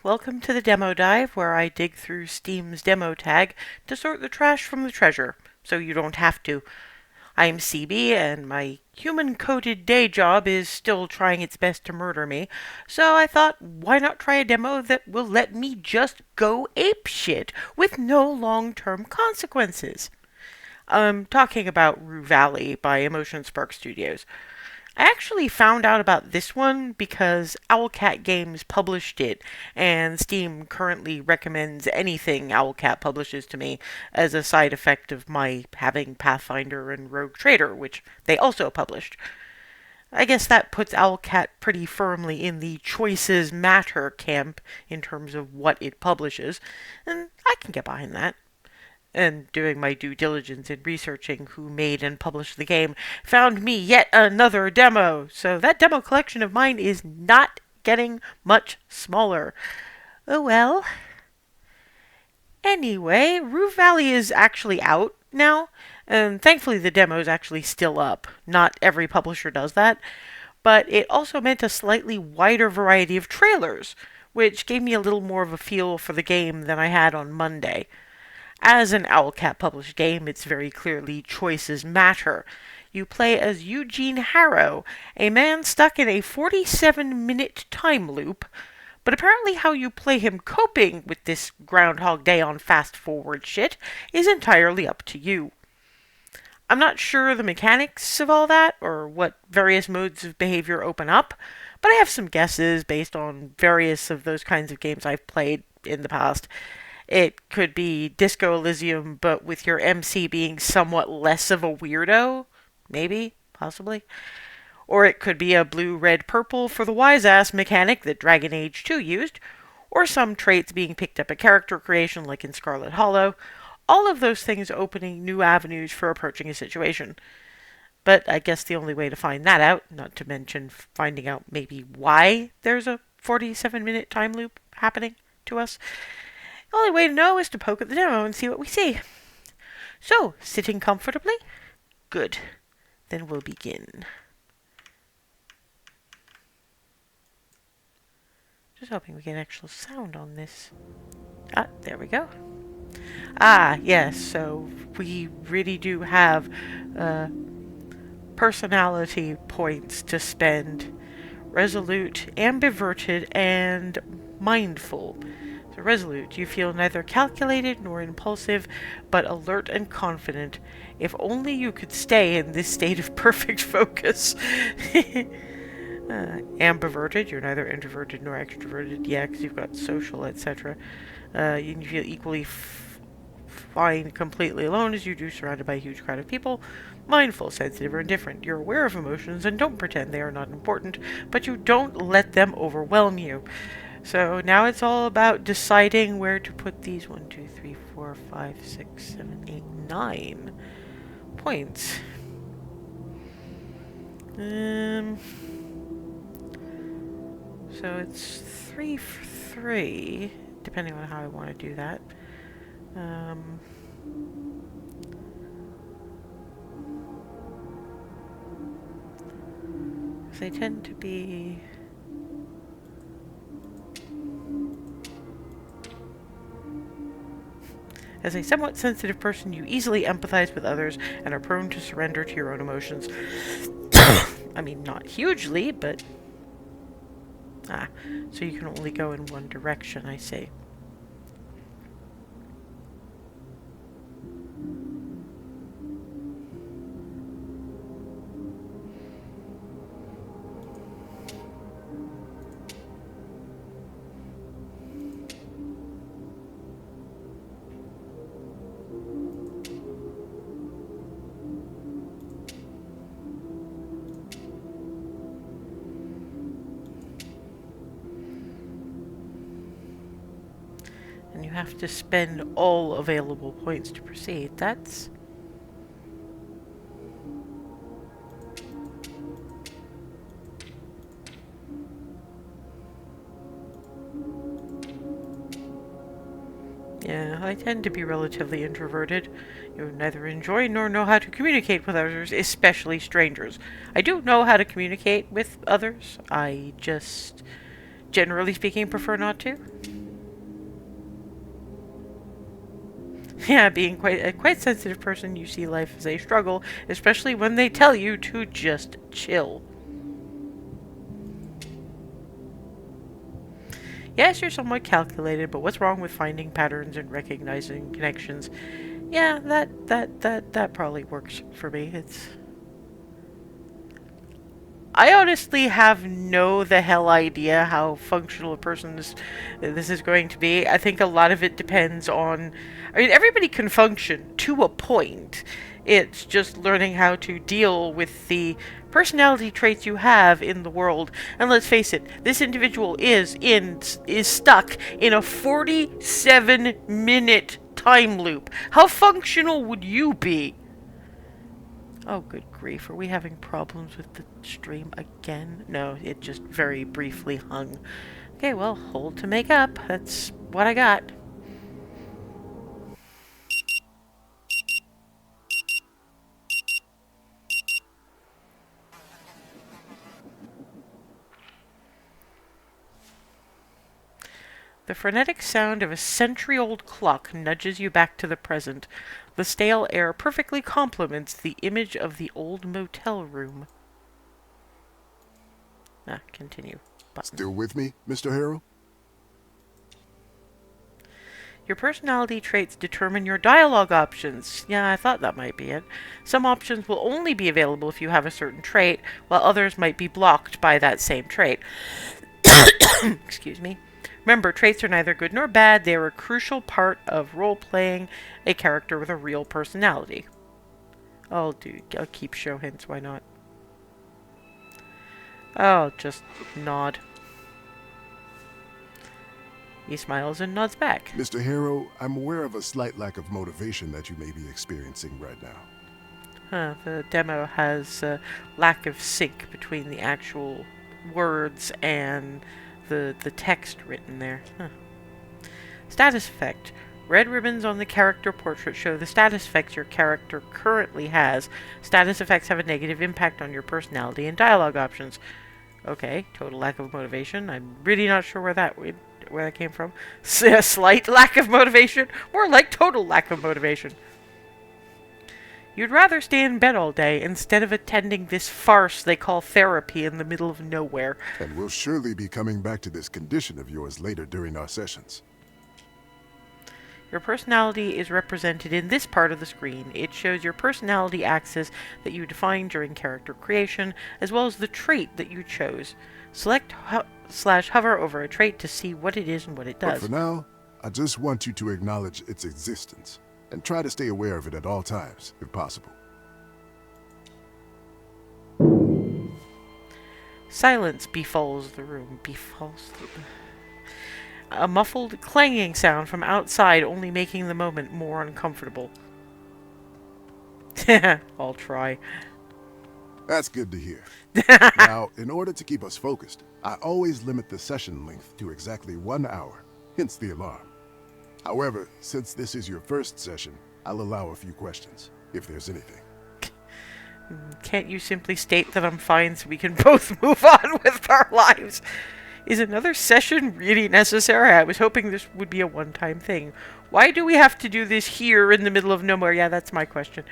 welcome to the demo dive where I dig through Steam's demo tag to sort the trash from the treasure, so you don't have to. I'm CB, and my human-coded day job is still trying its best to murder me, so I thought, why not try a demo that will let me just go apeshit with no long-term consequences? I'm talking about Rue Valley by Emotion Spark Studios. I actually found out about this one because Owlcat Games published it, and Steam currently recommends anything Owlcat publishes to me as a side effect of my having Pathfinder and Rogue Trader, which they also published. I guess that puts Owlcat pretty firmly in the choices matter camp in terms of what it publishes, and I can get behind that. And doing my due diligence in researching who made and published the game, found me yet another demo. So that demo collection of mine is not getting much smaller. Oh well. Anyway, Roof Valley is actually out now, and thankfully the demo is actually still up. Not every publisher does that, but it also meant a slightly wider variety of trailers, which gave me a little more of a feel for the game than I had on Monday. As an Owlcat published game, it's very clearly choices matter. You play as Eugene Harrow, a man stuck in a 47-minute time loop, but apparently how you play him coping with this Groundhog Day on fast forward shit is entirely up to you. I'm not sure the mechanics of all that, or what various modes of behavior open up, but I have some guesses based on various of those kinds of games I've played in the past. It could be Disco Elysium, but with your MC being somewhat less of a weirdo. Maybe, possibly. Or it could be a blue, red, purple for the wise ass mechanic that Dragon Age 2 used. Or some traits being picked up at character creation, like in Scarlet Hollow. All of those things opening new avenues for approaching a situation. But I guess the only way to find that out, not to mention finding out maybe why there's a 47-minute time loop happening to us, the only way to know is to poke at the demo and see what we see. So, sitting comfortably? Good. Then we'll begin. Just hoping we get actual sound on this. Ah, there we go. Ah, yes, so we really do have personality points to spend. Resolute, ambiverted, and mindful. So resolute, you feel neither calculated nor impulsive, but alert and confident. If only you could stay in this state of perfect focus. Ambiverted, you're neither introverted nor extroverted. Yeah, because you've got social, etc. You feel equally fine completely alone as you do surrounded by a huge crowd of people. Mindful, sensitive, or indifferent. You're aware of emotions and don't pretend they are not important, but you don't let them overwhelm you. So now it's all about deciding where to put these 1, 2, 3, 4, 5, 6, 7, 8, 9 points. So it's 3 for 3, depending on how I want to do that. They tend to be... As a somewhat sensitive person, you easily empathize with others and are prone to surrender to your own emotions. I mean, not hugely, but... so you can only go in one direction, I see. And you have to spend all available points to proceed. That's... Yeah, I tend to be relatively introverted. You neither enjoy nor know how to communicate with others, especially strangers. I do know how to communicate with others. I just Generally speaking, prefer not to. Yeah, being a quite sensitive person, you see life as a struggle, especially when they tell you to just chill. Yes, you're somewhat calculated, but what's wrong with finding patterns and recognizing connections? Yeah, that probably works for me. I honestly have no the hell idea how functional a person this is going to be. I think a lot of it depends on. I mean, everybody can function to a point. It's just learning how to deal with the personality traits you have in the world. And let's face it, this individual is stuck in a 47-minute time loop. How functional would you be? Oh, good grief. Are we having problems with the stream again? No, it just very briefly hung. Okay, well, hold to make up. That's what I got. The frenetic sound of a century-old clock nudges you back to the present. The stale air perfectly complements the image of the old motel room. Continue. Button. Still with me, Mr. Harrow? Your personality traits determine your dialogue options. Yeah, I thought that might be it. Some options will only be available if you have a certain trait, while others might be blocked by that same trait. Excuse me. Remember, traits are neither good nor bad. They are a crucial part of role-playing a character with a real personality. I'll keep show hints, why not? I'll just nod. He smiles and nods back. Mr. Harrow, I'm aware of a slight lack of motivation that you may be experiencing right now. The demo has a lack of sync between the actual words and the text written there. Status effect. Red ribbons on the character portrait show the status effects your character currently has. Status effects have a negative impact on your personality and dialogue options. Okay, total lack of motivation. I'm really not sure where that came from. A slight lack of motivation? More like total lack of motivation. You'd rather stay in bed all day instead of attending this farce they call therapy in the middle of nowhere. And we'll surely be coming back to this condition of yours later during our sessions. Your personality is represented in this part of the screen. It shows your personality axis that you defined during character creation, as well as the trait that you chose. Select / hover over a trait to see what it is and what it does. But for now, I just want you to acknowledge its existence, and try to stay aware of it at all times, if possible. Silence befalls the room. A muffled clanging sound from outside, only making the moment more uncomfortable. I'll try. That's good to hear. Now, in order to keep us focused, I always limit the session length to exactly 1 hour, hence the alarm. However, since this is your first session, I'll allow a few questions, if there's anything. Can't you simply state that I'm fine so we can both move on with our lives? Is another session really necessary? I was hoping this would be a one-time thing. Why do we have to do this here in the middle of nowhere? Yeah, that's my question.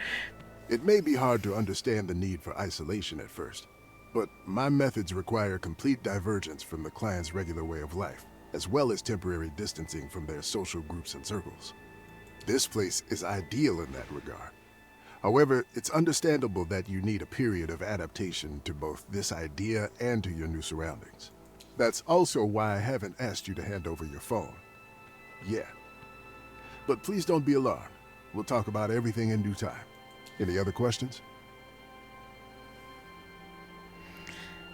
It may be hard to understand the need for isolation at first, but my methods require complete divergence from the client's regular way of life, as well as temporary distancing from their social groups and circles. This place is ideal in that regard. However, it's understandable that you need a period of adaptation to both this idea and to your new surroundings. That's also why I haven't asked you to hand over your phone yet. But please don't be alarmed. We'll talk about everything in due time. Any other questions?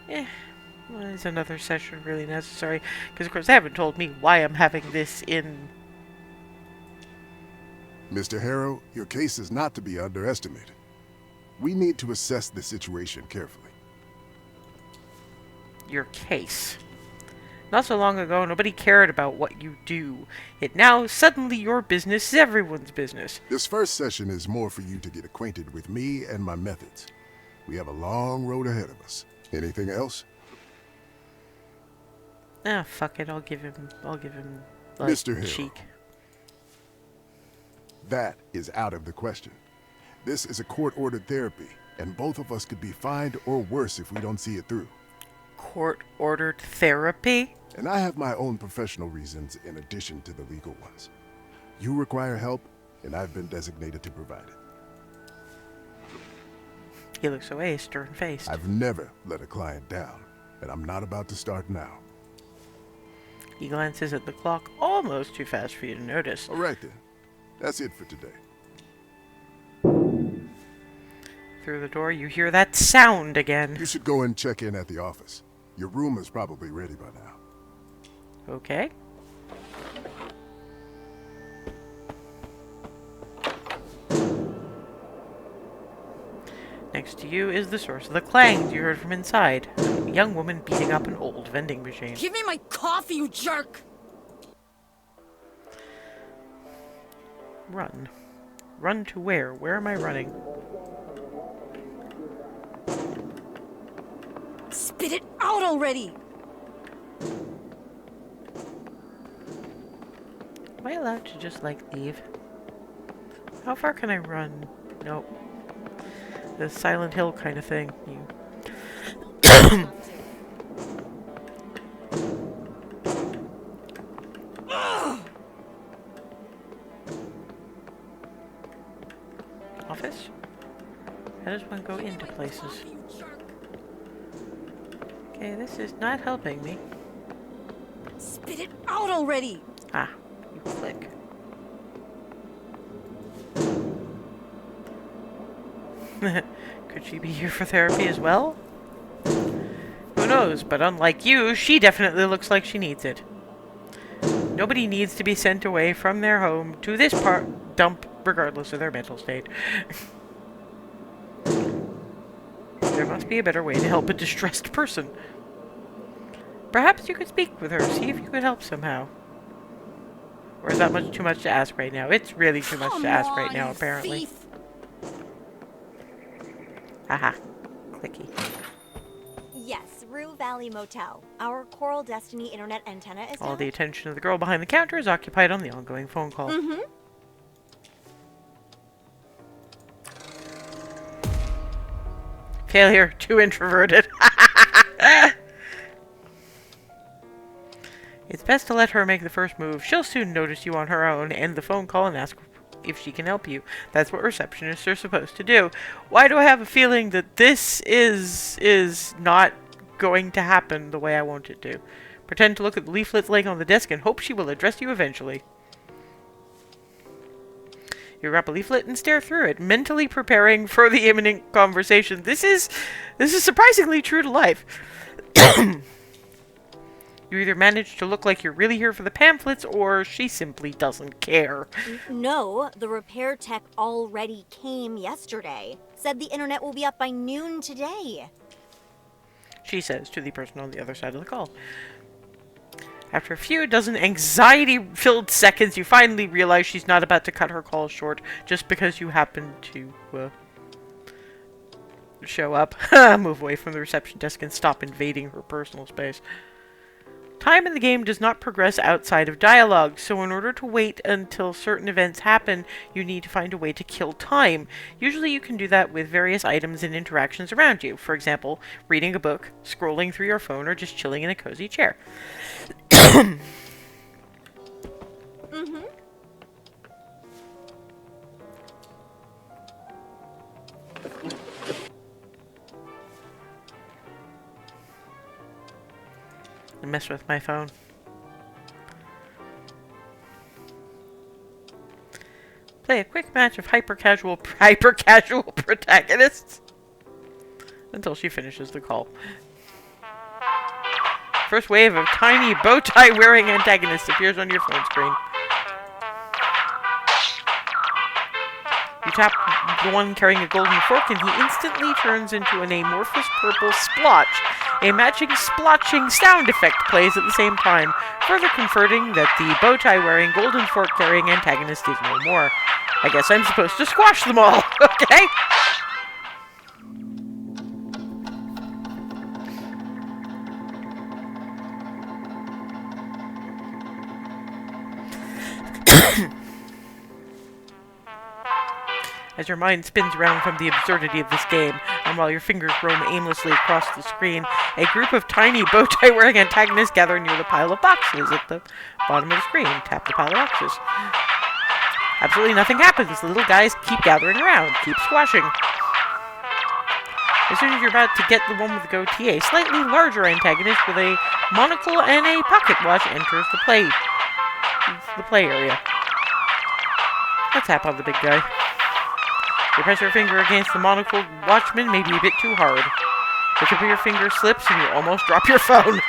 Well, is another session really necessary? Because, of course, they haven't told me why I'm having this in... Mr. Harrow, your case is not to be underestimated. We need to assess the situation carefully. Your case. Not so long ago, nobody cared about what you do. Yet now, suddenly your business is everyone's business. This first session is more for you to get acquainted with me and my methods. We have a long road ahead of us. Anything else? Ah, fuck it. I'll give him, like, Mr. Hill, cheek. that is out of the question. This is a court-ordered therapy, and both of us could be fined or worse if we don't see it through. Court-ordered therapy? And I have my own professional reasons in addition to the legal ones. You require help, and I've been designated to provide it. He looks away, stern-faced. I've never let a client down, and I'm not about to start now. He glances at the clock, almost too fast for you to notice. All right then. That's it for today. Through the door, you hear that sound again. You should go and check in at the office. Your room is probably ready by now. Okay. Next to you is the source of the clangs you heard from inside. A young woman beating up an old vending machine. Give me my coffee, you jerk! Run. Run to where? Where am I running? Spit it out already! Am I allowed to just, like, leave? How far can I run? Nope. The Silent Hill kind of thing. You. Office? How does one go into places? Okay, this is not helping me. Spit it out already! Ah, you click. Could she be here for therapy as well? Who knows, but unlike you, she definitely looks like she needs it. Nobody needs to be sent away from their home to this dump regardless of their mental state. There must be a better way to help a distressed person. Perhaps you could speak with her, see if you could help somehow. Or is that too much to ask right now? It's really too much to ask right now, apparently. Thief. Haha. Clicky. Yes, Rue Valley Motel. Our Coral Destiny internet antenna is All down. the attention of the girl behind the counter is occupied on the ongoing phone call. Mm-hmm. Failure. Too introverted. It's best to let her make the first move. She'll soon notice you on her own, end the phone call, and ask if she can help you. That's what receptionists are supposed to do. Why do I have a feeling that this is not going to happen the way I want it to? Pretend to look at the leaflets laying on the desk and hope she will address you eventually. You grab a leaflet and stare through it, mentally preparing for the imminent conversation. This is surprisingly true to life. You either manage to look like you're really here for the pamphlets, or she simply doesn't care. No, the repair tech already came yesterday. Said the internet will be up by noon today. She says to the person on the other side of the call. After a few dozen anxiety-filled seconds, you finally realize she's not about to cut her call short just because you happen to show up. Move away from the reception desk and stop invading her personal space. Time in the game does not progress outside of dialogue, so in order to wait until certain events happen, you need to find a way to kill time. Usually you can do that with various items and interactions around you. For example, reading a book, scrolling through your phone, or just chilling in a cozy chair. Mm-hmm. I mess with my phone. Play a quick match of hyper-casual protagonists until she finishes the call. First wave of tiny bow-tie-wearing antagonists appears on your phone screen. You tap the one carrying a golden fork and he instantly turns into an amorphous purple splotch. A matching splotching sound effect plays at the same time, further confirming that the bow-tie-wearing, golden fork-carrying antagonist is no more. I guess I'm supposed to squash them all, okay? as your mind spins around from the absurdity of this game, and while your fingers roam aimlessly across the screen, a group of tiny bow-tie-wearing antagonists gather near the pile of boxes at the bottom of the screen. Tap the pile of boxes. Absolutely nothing happens. The little guys keep gathering around, keep squashing. As soon as you're about to get the one with the goatee, a slightly larger antagonist with a monocle and a pocket watch enters the play area. Let's tap on the big guy. You press your finger against the monocled watchman, maybe a bit too hard. The tip of your finger slips and you almost drop your phone.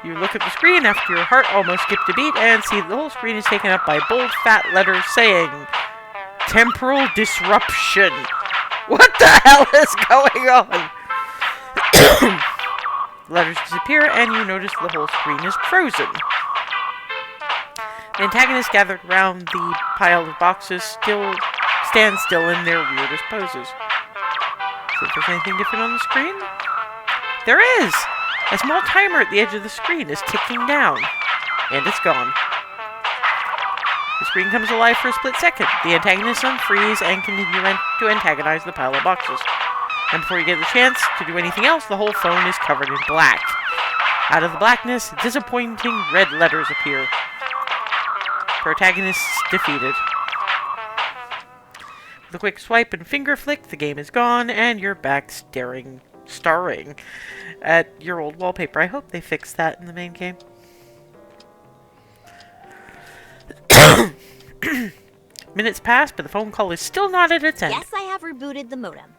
You look at the screen after your heart almost skipped a beat and see the whole screen is taken up by bold fat letters saying, Temporal Disruption. What the hell is going on? The letters disappear and you notice the whole screen is frozen. The antagonists gathered around the pile of boxes stand still in their weirdest poses. See if there's anything different on the screen? There is! A small timer at the edge of the screen is ticking down. And it's gone. The screen comes alive for a split second. The antagonists unfreeze and continue to antagonize the pile of boxes. And before you get the chance to do anything else, the whole phone is covered in black. Out of the blackness, disappointing red letters appear. Protagonists defeated. With a quick swipe and finger flick, the game is gone, and you're back staring at your old wallpaper. I hope they fixed that in the main game. Minutes pass, but the phone call is still not at its end. Yes, I have rebooted the modem.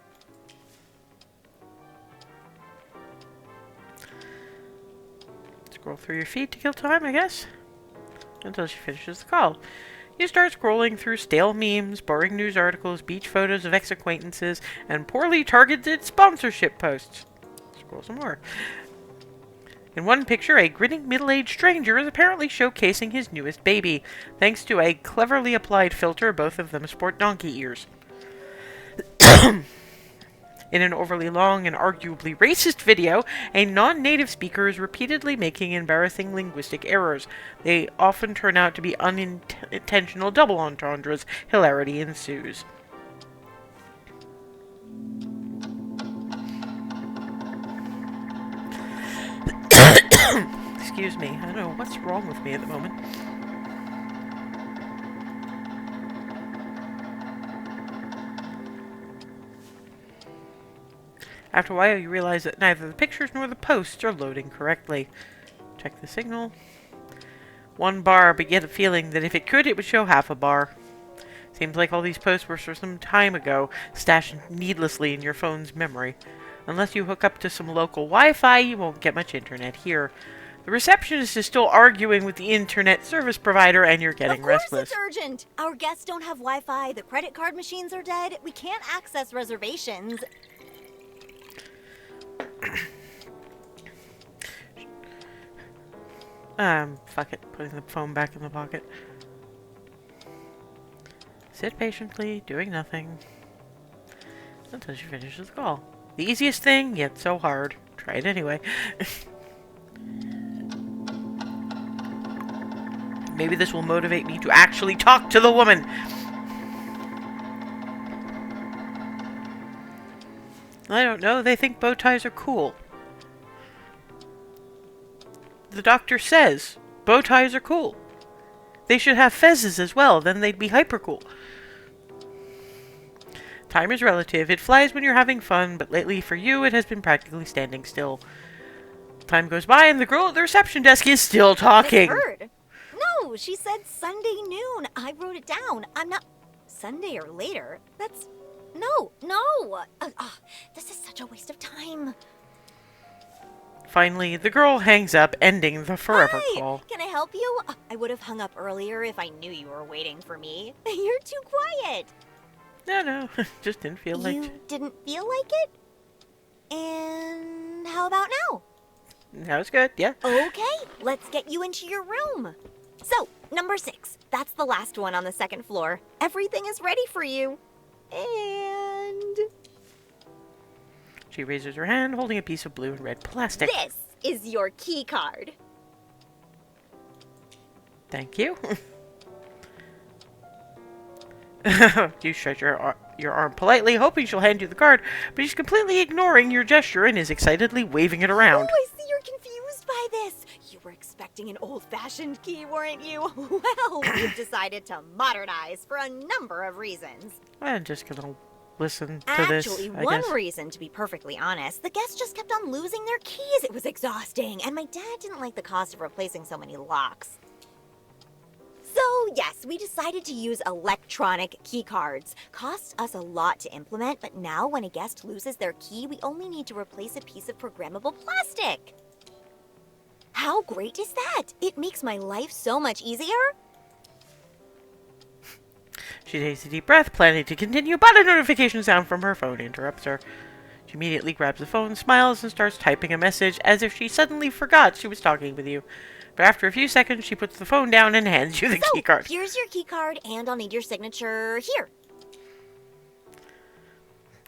Scroll through your feed to kill time, I guess. Until she finishes the call. You start scrolling through stale memes, boring news articles, beach photos of ex-acquaintances, and poorly targeted sponsorship posts. Scroll some more. In one picture, a grinning middle-aged stranger is apparently showcasing his newest baby. Thanks to a cleverly applied filter, both of them sport donkey ears. In an overly long and arguably racist video, a non-native speaker is repeatedly making embarrassing linguistic errors. They often turn out to be unintentional double entendres. Hilarity ensues. Excuse me, I don't know what's wrong with me at the moment. After a while, you realize that neither the pictures nor the posts are loading correctly. Check the signal. 1 bar, but you get a feeling that if it could, it would show half a bar. Seems like all these posts were from some time ago, stashed needlessly in your phone's memory. Unless you hook up to some local Wi-Fi, you won't get much internet here. The receptionist is still arguing with the internet service provider, and you're getting restless. Of course it's urgent! Our guests don't have Wi-Fi, the credit card machines are dead, we can't access reservations. Fuck it. Putting the phone back in the pocket. Sit patiently, doing nothing. Until she finishes the call. The easiest thing, yet so hard. Try it anyway. Maybe this will motivate me to actually talk to the woman. I don't know. They think bow ties are cool. The doctor says bow ties are cool. They should have fezzes as well, then they'd be hyper cool. Time is relative. It flies when you're having fun, but lately for you it has been practically standing still. Time goes by and the girl at the reception desk is still talking. Misheard. No, she said Sunday noon. I wrote it down. I'm not... Sunday or later? That's... No. This is such a waste of time. Finally, the girl hangs up, ending the forever Hi, call. Can I help you? I would have hung up earlier if I knew you were waiting for me. You're too quiet. No, just didn't feel like... You didn't feel like it? And how about now? That was good, yeah. Okay, let's get you into your room. So, number 6. That's the last one on the second floor. Everything is ready for you. And... She raises her hand, holding a piece of blue and red plastic. this is your key card. Thank you. You stretch your arm politely, hoping she'll hand you the card, but she's completely ignoring your gesture and is excitedly waving it around. Oh, I see you're confused by this. You were expecting an old-fashioned key, weren't you? Well, we've decided to modernize for a number of reasons. I'm just gonna listen to this, Actually, I one guess. reason, to be perfectly honest, the guests just kept on losing their keys. It was exhausting, and my dad didn't like the cost of replacing so many locks. So, yes, we decided to use electronic key cards. Costs us a lot to implement, but now when a guest loses their key, we only need to replace a piece of programmable plastic. How great is that? It makes my life so much easier. She takes a deep breath, planning to continue, but a notification sound from her phone interrupts her. She immediately grabs the phone, smiles, and starts typing a message as if she suddenly forgot she was talking with you. But after a few seconds, she puts the phone down and hands you the key card. Here's your key card, and I'll need your signature here.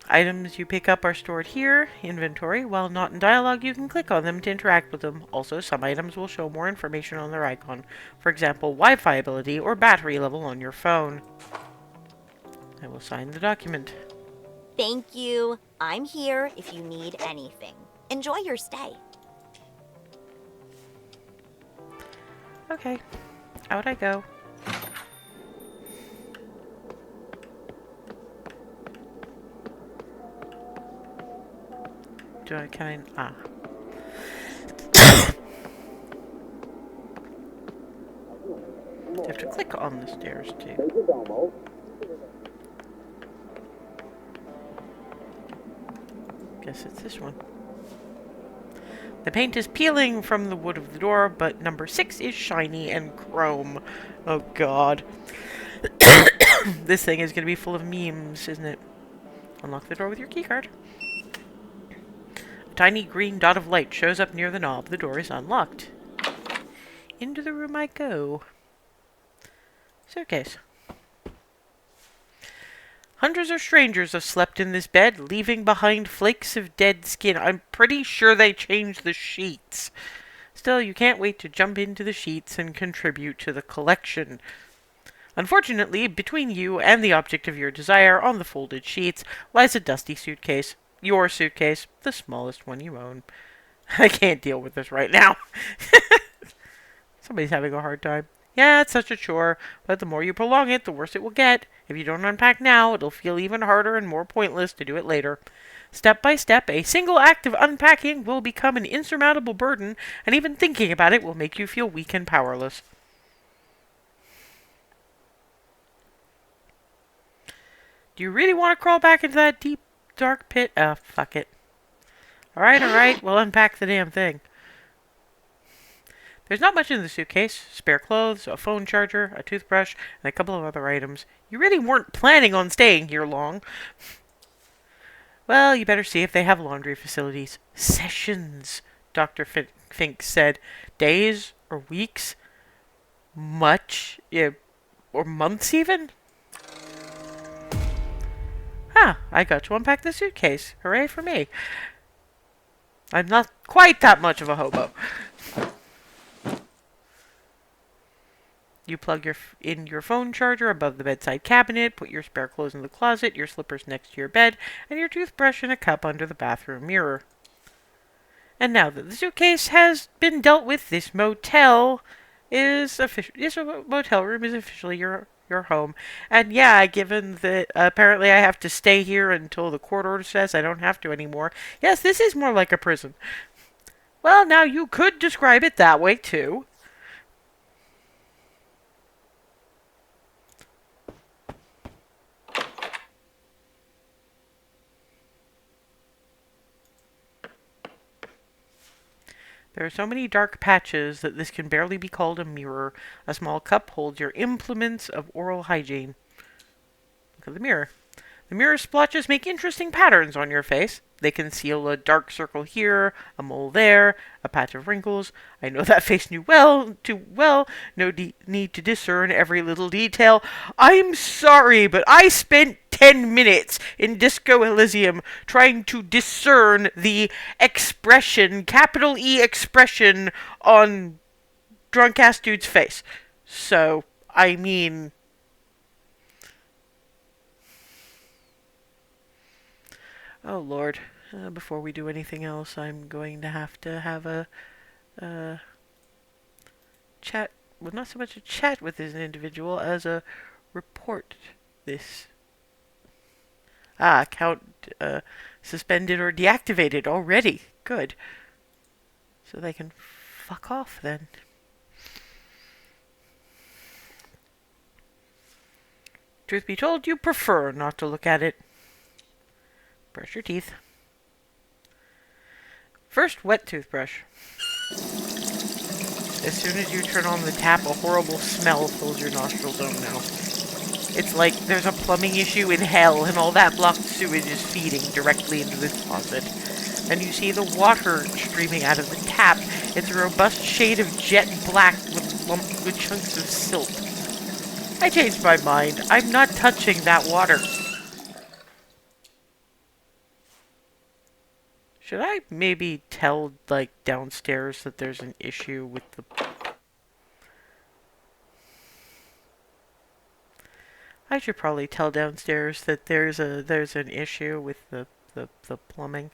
Items you pick up are stored here, inventory. While not in dialogue, you can click on them to interact with them. Also, some items will show more information on their icon. For example, Wi-Fi ability or battery level on your phone. I will sign the document. Thank you. I'm here if you need anything. Enjoy your stay. Okay, out I go. Can I... You have to click on the stairs, too. Guess it's this one. The paint is peeling from the wood of the door, but number 6 is shiny and chrome. Oh god. This thing is going to be full of memes, isn't it? Unlock the door with your keycard. A tiny green dot of light shows up near the knob. The door is unlocked. Into the room I go. Suitcase. Hundreds of strangers have slept in this bed, leaving behind flakes of dead skin. I'm pretty sure they changed the sheets. Still, you can't wait to jump into the sheets and contribute to the collection. Unfortunately, between you and the object of your desire on the folded sheets lies a dusty suitcase. Your suitcase, the smallest one you own. I can't deal with this right now. Somebody's having a hard time. Yeah, it's such a chore, but the more you prolong it, the worse it will get. If you don't unpack now, it'll feel even harder and more pointless to do it later. Step by step, a single act of unpacking will become an insurmountable burden, and even thinking about it will make you feel weak and powerless. Do you really want to crawl back into that deep, dark pit? Fuck it. Alright, we'll unpack the damn thing. There's not much in the suitcase. Spare clothes, a phone charger, a toothbrush, and a couple of other items. You really weren't planning on staying here long. Well, you better see if they have laundry facilities. Sessions, Dr. Fink said. Days or weeks? Much? Yeah, or months even? I got to unpack the suitcase. Hooray for me. I'm not quite that much of a hobo. You plug in your phone charger above the bedside cabinet, put your spare clothes in the closet, your slippers next to your bed, and your toothbrush in a cup under the bathroom mirror. And now that the suitcase has been dealt with, this motel is motel room is officially your home. And yeah, given that apparently I have to stay here until the court order says I don't have to anymore. Yes, this is more like a prison. Well, now you could describe it that way too. There are so many dark patches that this can barely be called a mirror. A small cup holds your implements of oral hygiene. Look at the mirror. The mirror splotches make interesting patterns on your face. They conceal a dark circle here, a mole there, a patch of wrinkles. I know that face too well. No need to discern every little detail. I'm sorry, but I spent 10 minutes in Disco Elysium trying to discern the expression, capital E expression, on drunk-ass dude's face. So, I mean... Oh, Lord. Before we do anything else, I'm going to have a chat. Well, not so much a chat with this individual as a report this. Account suspended or deactivated already. Good. So they can fuck off then. Truth be told, you prefer not to look at it. Brush your teeth. First, wet toothbrush. As soon as you turn on the tap, a horrible smell fills your nostril zone now. It's like there's a plumbing issue in hell and all that blocked sewage is feeding directly into this faucet. And you see the water streaming out of the tap. It's a robust shade of jet black with chunks of silt. I changed my mind. I'm not touching that water. Should I maybe tell, like, downstairs that there's an issue with the... I should probably tell downstairs that there's an issue with the plumbing.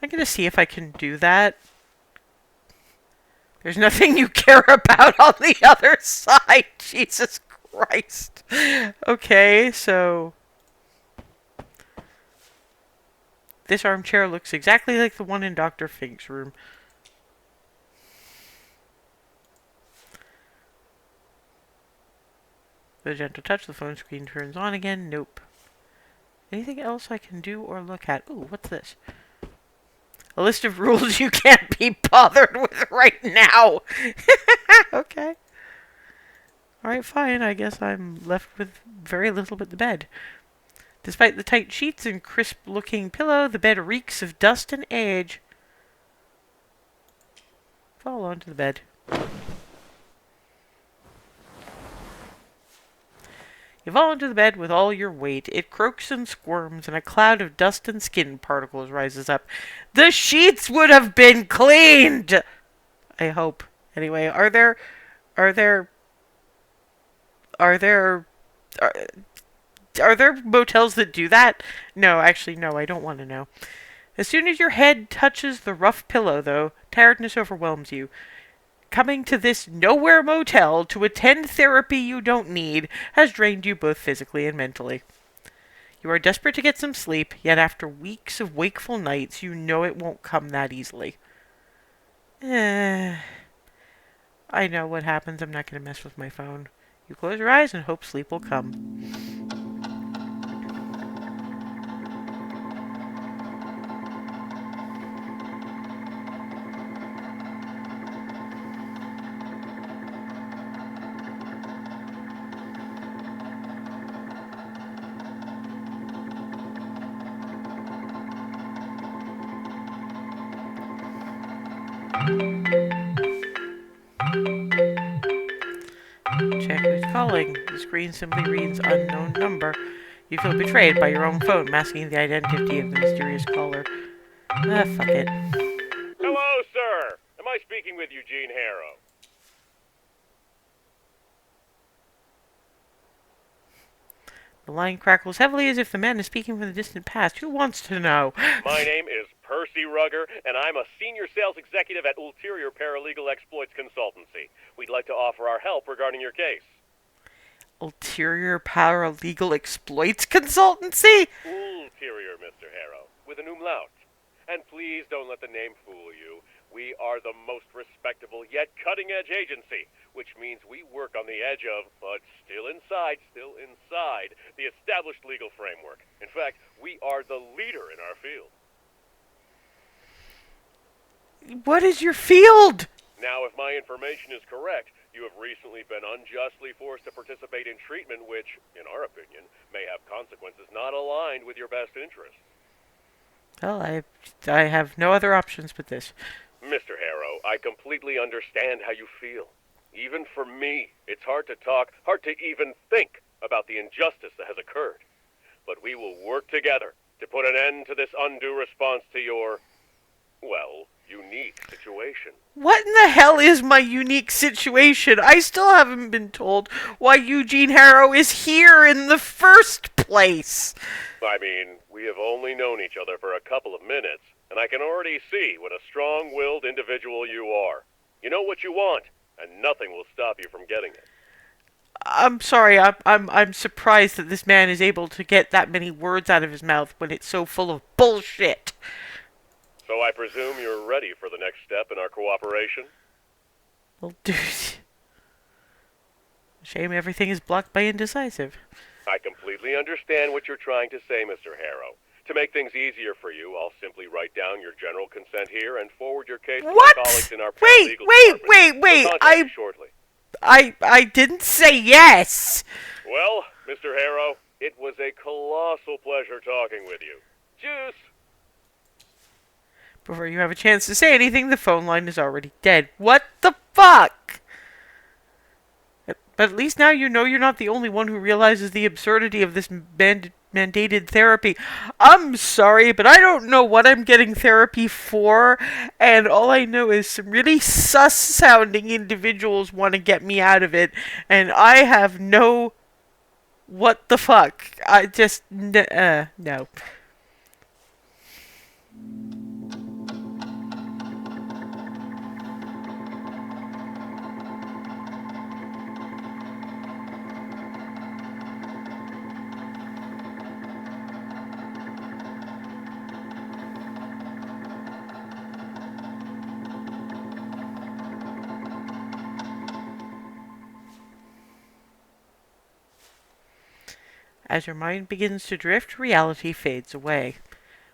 I'm gonna see if I can do that. There's nothing you care about on the other side. Jesus Christ. Okay, so... This armchair looks exactly like the one in Dr. Fink's room. With a gentle touch, the phone screen turns on again. Nope. Anything else I can do or look at? Ooh, what's this? A list of rules you can't be bothered with right now. Okay. Alright, fine. I guess I'm left with very little but the bed. Despite the tight sheets and crisp-looking pillow, the bed reeks of dust and age. Fall onto the bed. You fall into the bed with all your weight. It croaks and squirms, and a cloud of dust and skin particles rises up. The sheets would have been cleaned! I hope. Anyway, are there motels that do that? No, actually, no, I don't want to know. As soon as your head touches the rough pillow, though, tiredness overwhelms you. Coming to this nowhere motel to attend therapy you don't need has drained you both physically and mentally. You are desperate to get some sleep, yet after weeks of wakeful nights, you know it won't come that easily. I know what happens. I'm not going to mess with my phone. You close your eyes and hope sleep will come. Check who's calling. The screen simply reads unknown number. You feel betrayed by your own phone, masking the identity of the mysterious caller. Fuck it. Hello, sir. Am I speaking with Eugene Harrow? The line crackles heavily as if the man is speaking from the distant past. Who wants to know? My name is Percy Rugger, and I'm a senior sales executive at Ulterior Paralegal Exploits Consultancy. We'd like to offer our help regarding your case. Ulterior Paralegal Exploits Consultancy? Ulterior, Mr. Harrow, with an umlaut. And please don't let the name fool you. We are the most respectable yet cutting-edge agency, which means we work on the edge of, but still inside, the established legal framework. In fact, we are the leader in our field. What is your field? Now, if my information is correct, you have recently been unjustly forced to participate in treatment which, in our opinion, may have consequences not aligned with your best interests. Well, I have no other options but this. Mr. Harrow, I completely understand how you feel. Even for me, it's hard to talk, hard to even think about the injustice that has occurred. But we will work together to put an end to this undue response to your unique situation. What in the hell is my unique situation? I still haven't been told why Eugene Harrow is here in the first place. I mean, we have only known each other for a couple of minutes, and I can already see what a strong-willed individual you are. You know what you want, and nothing will stop you from getting it. I'm sorry, I'm surprised that this man is able to get that many words out of his mouth when it's so full of bullshit. So I presume you're ready for the next step in our cooperation? Well, dude. Shame everything is blocked by indecisive. I completely understand what you're trying to say, Mr. Harrow. To make things easier for you, I'll simply write down your general consent here and forward your case to What? my colleagues in our Wait, paralegal wait, department. wait, wait, They'll contact you shortly. I didn't say yes. Well, Mr. Harrow, it was a colossal pleasure talking with you. Juice! Before you have a chance to say anything, the phone line is already dead. What the fuck? But at least now you know you're not the only one who realizes the absurdity of this mandated therapy. I'm sorry, but I don't know what I'm getting therapy for, and all I know is some really sus-sounding individuals want to get me out of it, and I have no... What the fuck? I just... no. As your mind begins to drift, reality fades away.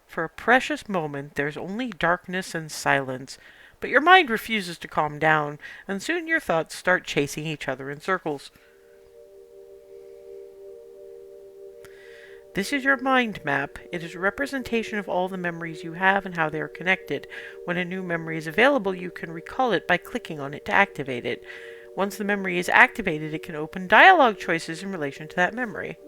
For a precious moment, there's only darkness and silence, but your mind refuses to calm down, and soon your thoughts start chasing each other in circles. This is your mind map. It is a representation of all the memories you have and how they are connected. When a new memory is available, you can recall it by clicking on it to activate it. Once the memory is activated, it can open dialogue choices in relation to that memory.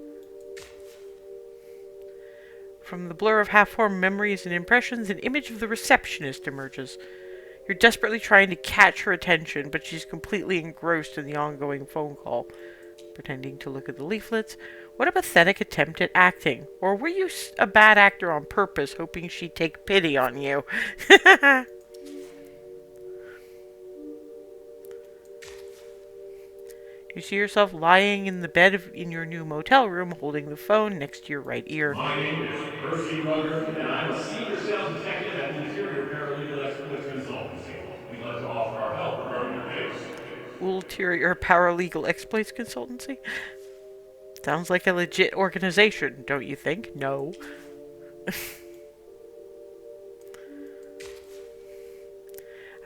From the blur of half-formed memories and impressions, an image of the receptionist emerges. You're desperately trying to catch her attention, but she's completely engrossed in the ongoing phone call. Pretending to look at the leaflets. What a pathetic attempt at acting. Or were you a bad actor on purpose, hoping she'd take pity on you? You see yourself lying in the bed in your new motel room, holding the phone next to your right ear. My name is Percy Ruggard, and I'm a senior sales detective at Ulterior Paralegal Exploits Consultancy. We'd like to offer our help regarding your case. Ulterior Paralegal Exploits Consultancy? Sounds like a legit organization, don't you think? No.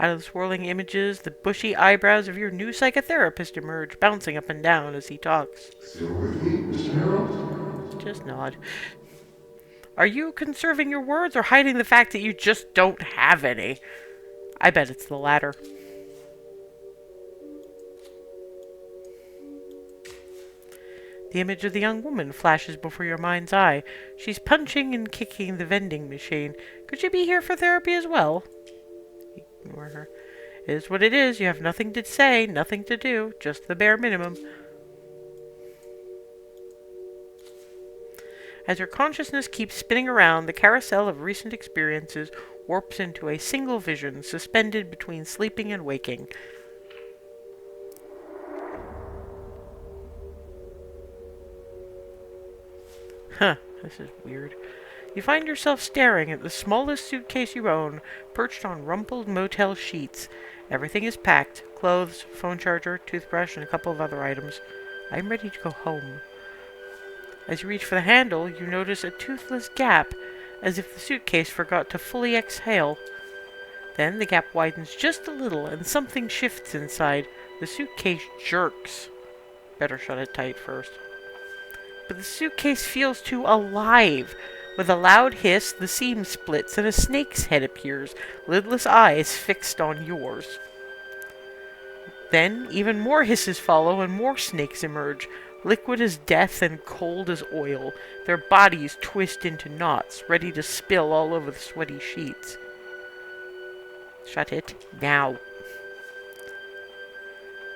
Out of the swirling images, the bushy eyebrows of your new psychotherapist emerge, bouncing up and down as he talks. Still with me, Mr. Harrow? Just nod. Are you conserving your words or hiding the fact that you just don't have any? I bet it's the latter. The image of the young woman flashes before your mind's eye. She's punching and kicking the vending machine. Could she be here for therapy as well? Ignore her. It is what it is. You have nothing to say, nothing to do, just the bare minimum. As your consciousness keeps spinning around, the carousel of recent experiences warps into a single vision, suspended between sleeping and waking. Huh, this is weird. You find yourself staring at the smallest suitcase you own, perched on rumpled motel sheets. Everything is packed. Clothes, phone charger, toothbrush, and a couple of other items. I'm ready to go home. As you reach for the handle, you notice a toothless gap, as if the suitcase forgot to fully exhale. Then the gap widens just a little, and something shifts inside. The suitcase jerks. Better shut it tight first. But the suitcase feels too alive. With a loud hiss, the seam splits and a snake's head appears, lidless eyes fixed on yours. Then, even more hisses follow and more snakes emerge, liquid as death and cold as oil. Their bodies twist into knots, ready to spill all over the sweaty sheets. Shut it. Now.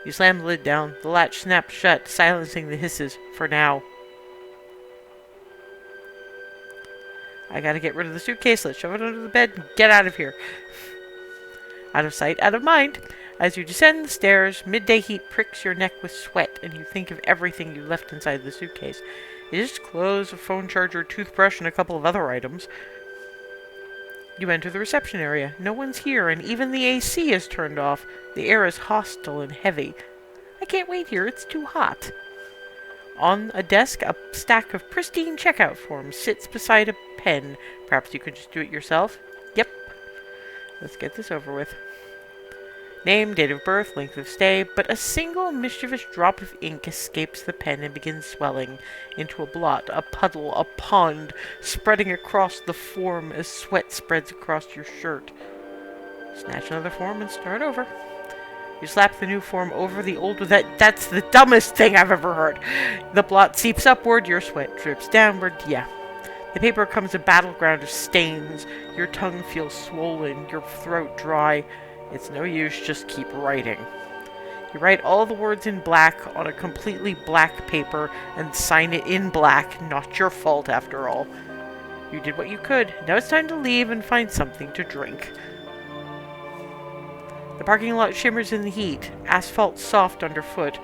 You slam the lid down. The latch snaps shut, silencing the hisses. For now. I gotta get rid of the suitcase. Let's shove it under the bed and get out of here. Out of sight, out of mind. As you descend the stairs, midday heat pricks your neck with sweat, and you think of everything you left inside the suitcase. It is clothes, a phone charger, toothbrush, and a couple of other items. You enter the reception area. No one's here, and even the AC is turned off. The air is hostile and heavy. I can't wait here. It's too hot. On a desk, a stack of pristine checkout forms sits beside a pen. Perhaps you could just do it yourself? Yep. Let's get this over with. Name, date of birth, length of stay, but a single mischievous drop of ink escapes the pen and begins swelling into a blot, a puddle, a pond, spreading across the form as sweat spreads across your shirt. Snatch another form and start over. You slap the new form over the old one. That's the dumbest thing I've ever heard. The blot seeps upward, your sweat drips downward. Yeah. The paper becomes a battleground of stains. Your tongue feels swollen, your throat dry. It's no use, just keep writing. You write all the words in black on a completely black paper and sign it in black. Not your fault, after all. You did what you could. Now it's time to leave and find something to drink. The parking lot shimmers in the heat, asphalt soft underfoot.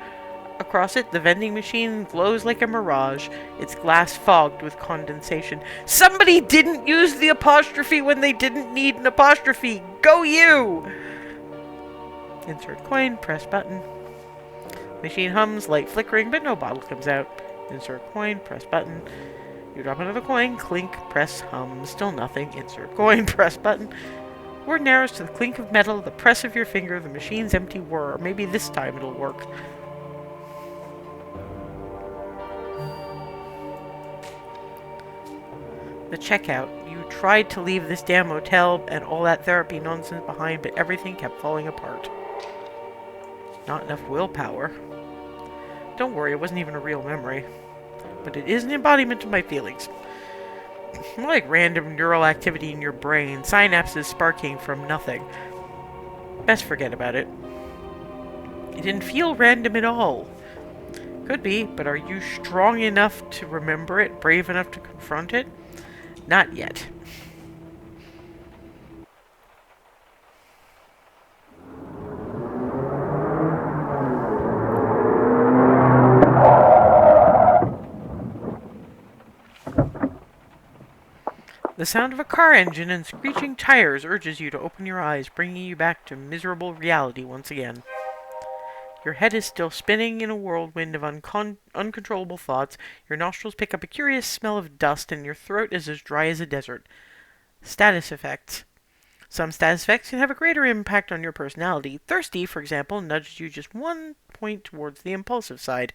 Across it, the vending machine glows like a mirage, its glass fogged with condensation. Somebody didn't use the apostrophe when they didn't need an apostrophe! Go you! Insert coin, press button. Machine hums, light flickering, but no bottle comes out. Insert coin, press button. You drop another coin, clink, press, hum, still nothing. Insert coin, press button. Word narrows to the clink of metal, the press of your finger, the machine's empty whir. Maybe this time it'll work. The checkout. You tried to leave this damn motel and all that therapy nonsense behind, but everything kept falling apart. Not enough willpower. Don't worry, it wasn't even a real memory. But it is an embodiment of my feelings. More like random neural activity in your brain, synapses sparking from nothing. Best forget about it. It didn't feel random at all. Could be, but are you strong enough to remember it, brave enough to confront it? Not yet. The sound of a car engine and screeching tires urges you to open your eyes, bringing you back to miserable reality once again. Your head is still spinning in a whirlwind of uncontrollable thoughts. Your nostrils pick up a curious smell of dust, and your throat is as dry as a desert. Status effects. Some status effects can have a greater impact on your personality. Thirsty, for example, nudges you just 1 point towards the impulsive side.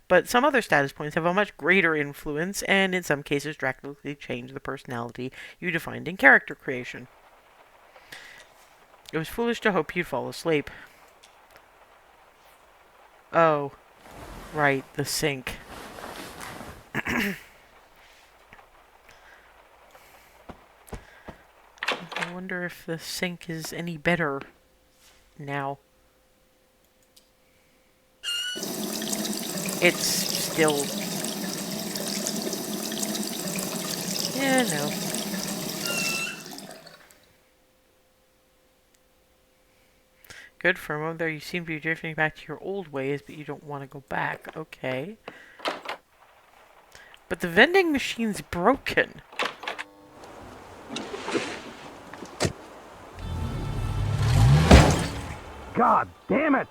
But some other status points have a much greater influence, and in some cases drastically change the personality you defined in character creation. It was foolish to hope you'd fall asleep. Oh, right, the sink. I wonder if the sink is any better now. It's still... yeah, no. Good, for a moment there you seem to be drifting back to your old ways, but you don't want to go back. Okay. But the vending machine's broken. God damn it!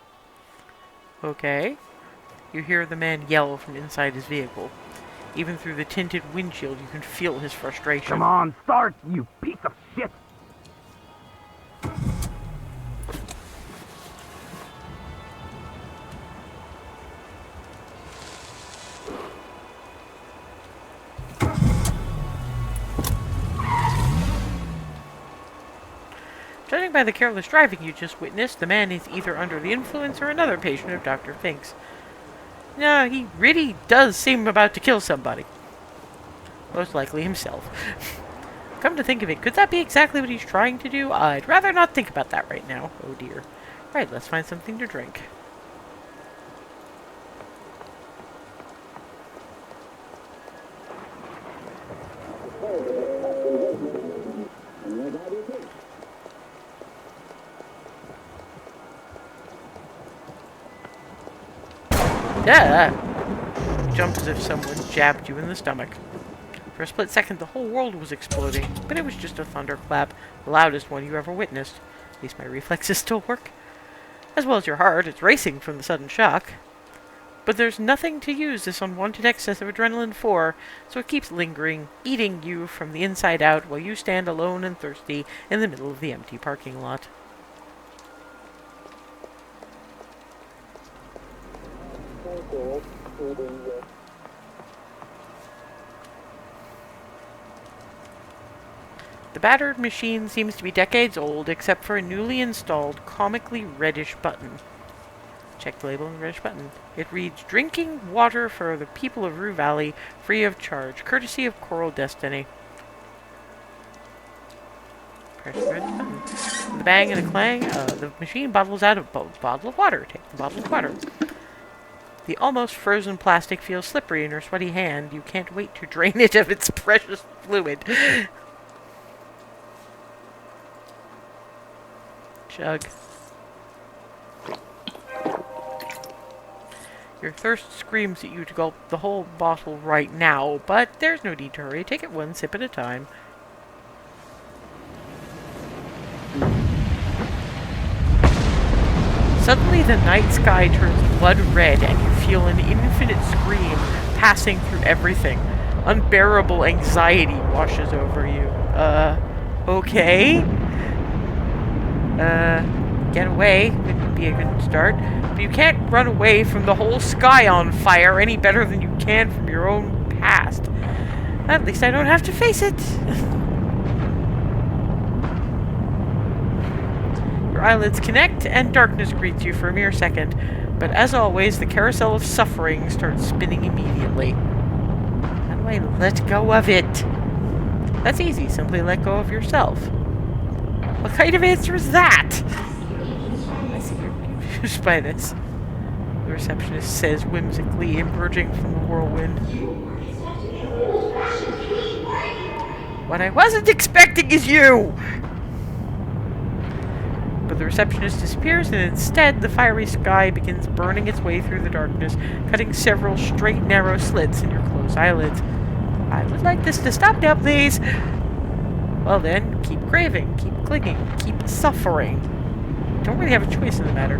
Okay. You hear the man yell from inside his vehicle. Even through the tinted windshield, you can feel his frustration. Come on, start, you piece of shit! Judging by the careless driving you just witnessed, the man is either under the influence or another patient of Dr. Fink's. No, he really does seem about to kill somebody. Most likely himself. Come to think of it, could that be exactly what he's trying to do? I'd rather not think about that right now. Oh dear. Right, let's find something to drink. Yeah! You jumped as if someone jabbed you in the stomach. For a split second, the whole world was exploding, but it was just a thunderclap, the loudest one you ever witnessed. At least my reflexes still work. As well as your heart, it's racing from the sudden shock. But there's nothing to use this unwanted excess of adrenaline for, so it keeps lingering, eating you from the inside out while you stand alone and thirsty in the middle of the empty parking lot. The battered machine seems to be decades old, except for a newly installed, comically reddish button. Check the label on the reddish button. It reads, "Drinking water for the people of Rue Valley, free of charge, courtesy of Coral Destiny." Press the red button. With a bang and a clang, the machine bottles out a bottle of water. Take the bottle of water. The almost frozen plastic feels slippery in your sweaty hand. You can't wait to drain it of its precious fluid. Chug. Your thirst screams at you to gulp the whole bottle right now, but there's no need to hurry. Take it one sip at a time. Suddenly the night sky turns blood red and you feel an infinite scream passing through everything. Unbearable anxiety washes over you. Okay? Get away would be a good start. But you can't run away from the whole sky on fire any better than you can from your own past. At least I don't have to face it. Your eyelids connect, and darkness greets you for a mere second. But as always, the carousel of suffering starts spinning immediately. How do I let go of it? That's easy. Simply let go of yourself. What kind of answer is that? I see you're confused by this. The receptionist says whimsically, emerging from the whirlwind. What I wasn't expecting is you! But the receptionist disappears, and instead the fiery sky begins burning its way through the darkness, cutting several straight, narrow slits in your closed eyelids. I would like this to stop now, please. Well then, keep craving, keep clinging, keep suffering. You don't really have a choice in the matter.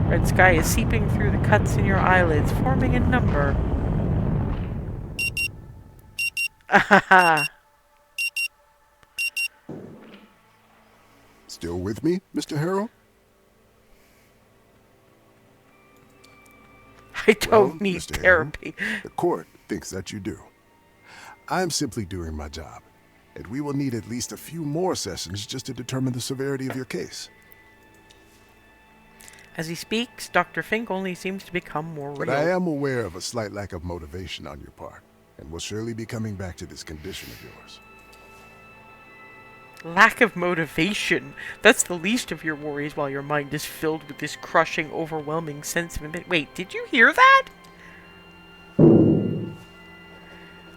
Red sky is seeping through the cuts in your eyelids, forming a number. Ahaha. Still with me, Mr. Harrow? I don't need Mr. therapy. Harrow, the court thinks that you do. I'm simply doing my job, and we will need at least a few more sessions just to determine the severity of your case. As he speaks, Dr. Fink only seems to become more real. But I am aware of a slight lack of motivation on your part, and will surely be coming back to this condition of yours. Lack of motivation. That's the least of your worries while your mind is filled with this crushing, overwhelming sense of Wait, did you hear that?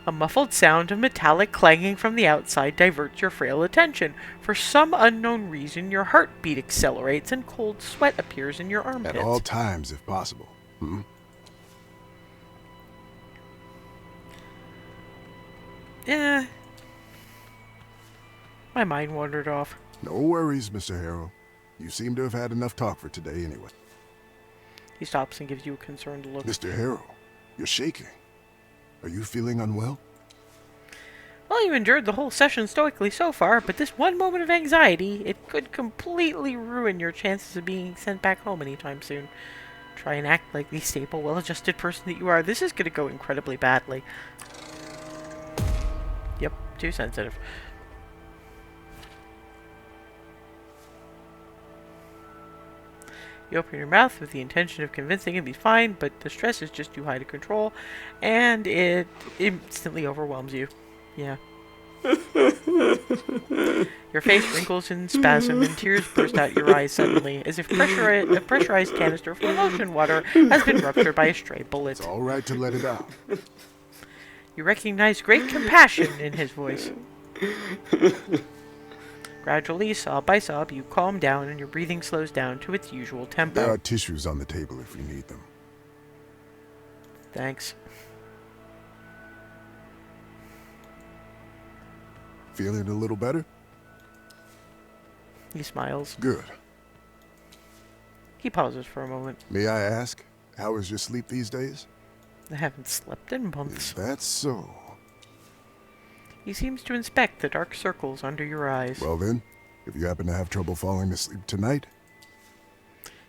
A muffled sound of metallic clanging from the outside diverts your frail attention. For some unknown reason, your heartbeat accelerates and cold sweat appears in your armpits. At all times, if possible. Yeah. My mind wandered off. No worries, Mr. Harrow. You seem to have had enough talk for today anyway. He stops and gives you a concerned look. Mr. Harrow, you're shaking. Are you feeling unwell? Well, you endured the whole session stoically so far, but this one moment of anxiety, it could completely ruin your chances of being sent back home anytime soon. Try and act like the stable, well-adjusted person that you are. This is going to go incredibly badly. Yep, too sensitive. You open your mouth with the intention of convincing him he's fine, but the stress is just too high to control, and it instantly overwhelms you. Yeah. Your face wrinkles in spasm and tears burst out your eyes suddenly, as if a pressurized canister full of ocean water has been ruptured by a stray bullet. It's all right to let it out. You recognize great compassion in his voice. Gradually, sob by sob, you calm down and your breathing slows down to its usual tempo. There are tissues on the table if you need them. Thanks. Feeling a little better? He smiles. Good. He pauses for a moment. May I ask, how is your sleep these days? I haven't slept in months. Is that so? He seems to inspect the dark circles under your eyes. Well then, if you happen to have trouble falling asleep tonight...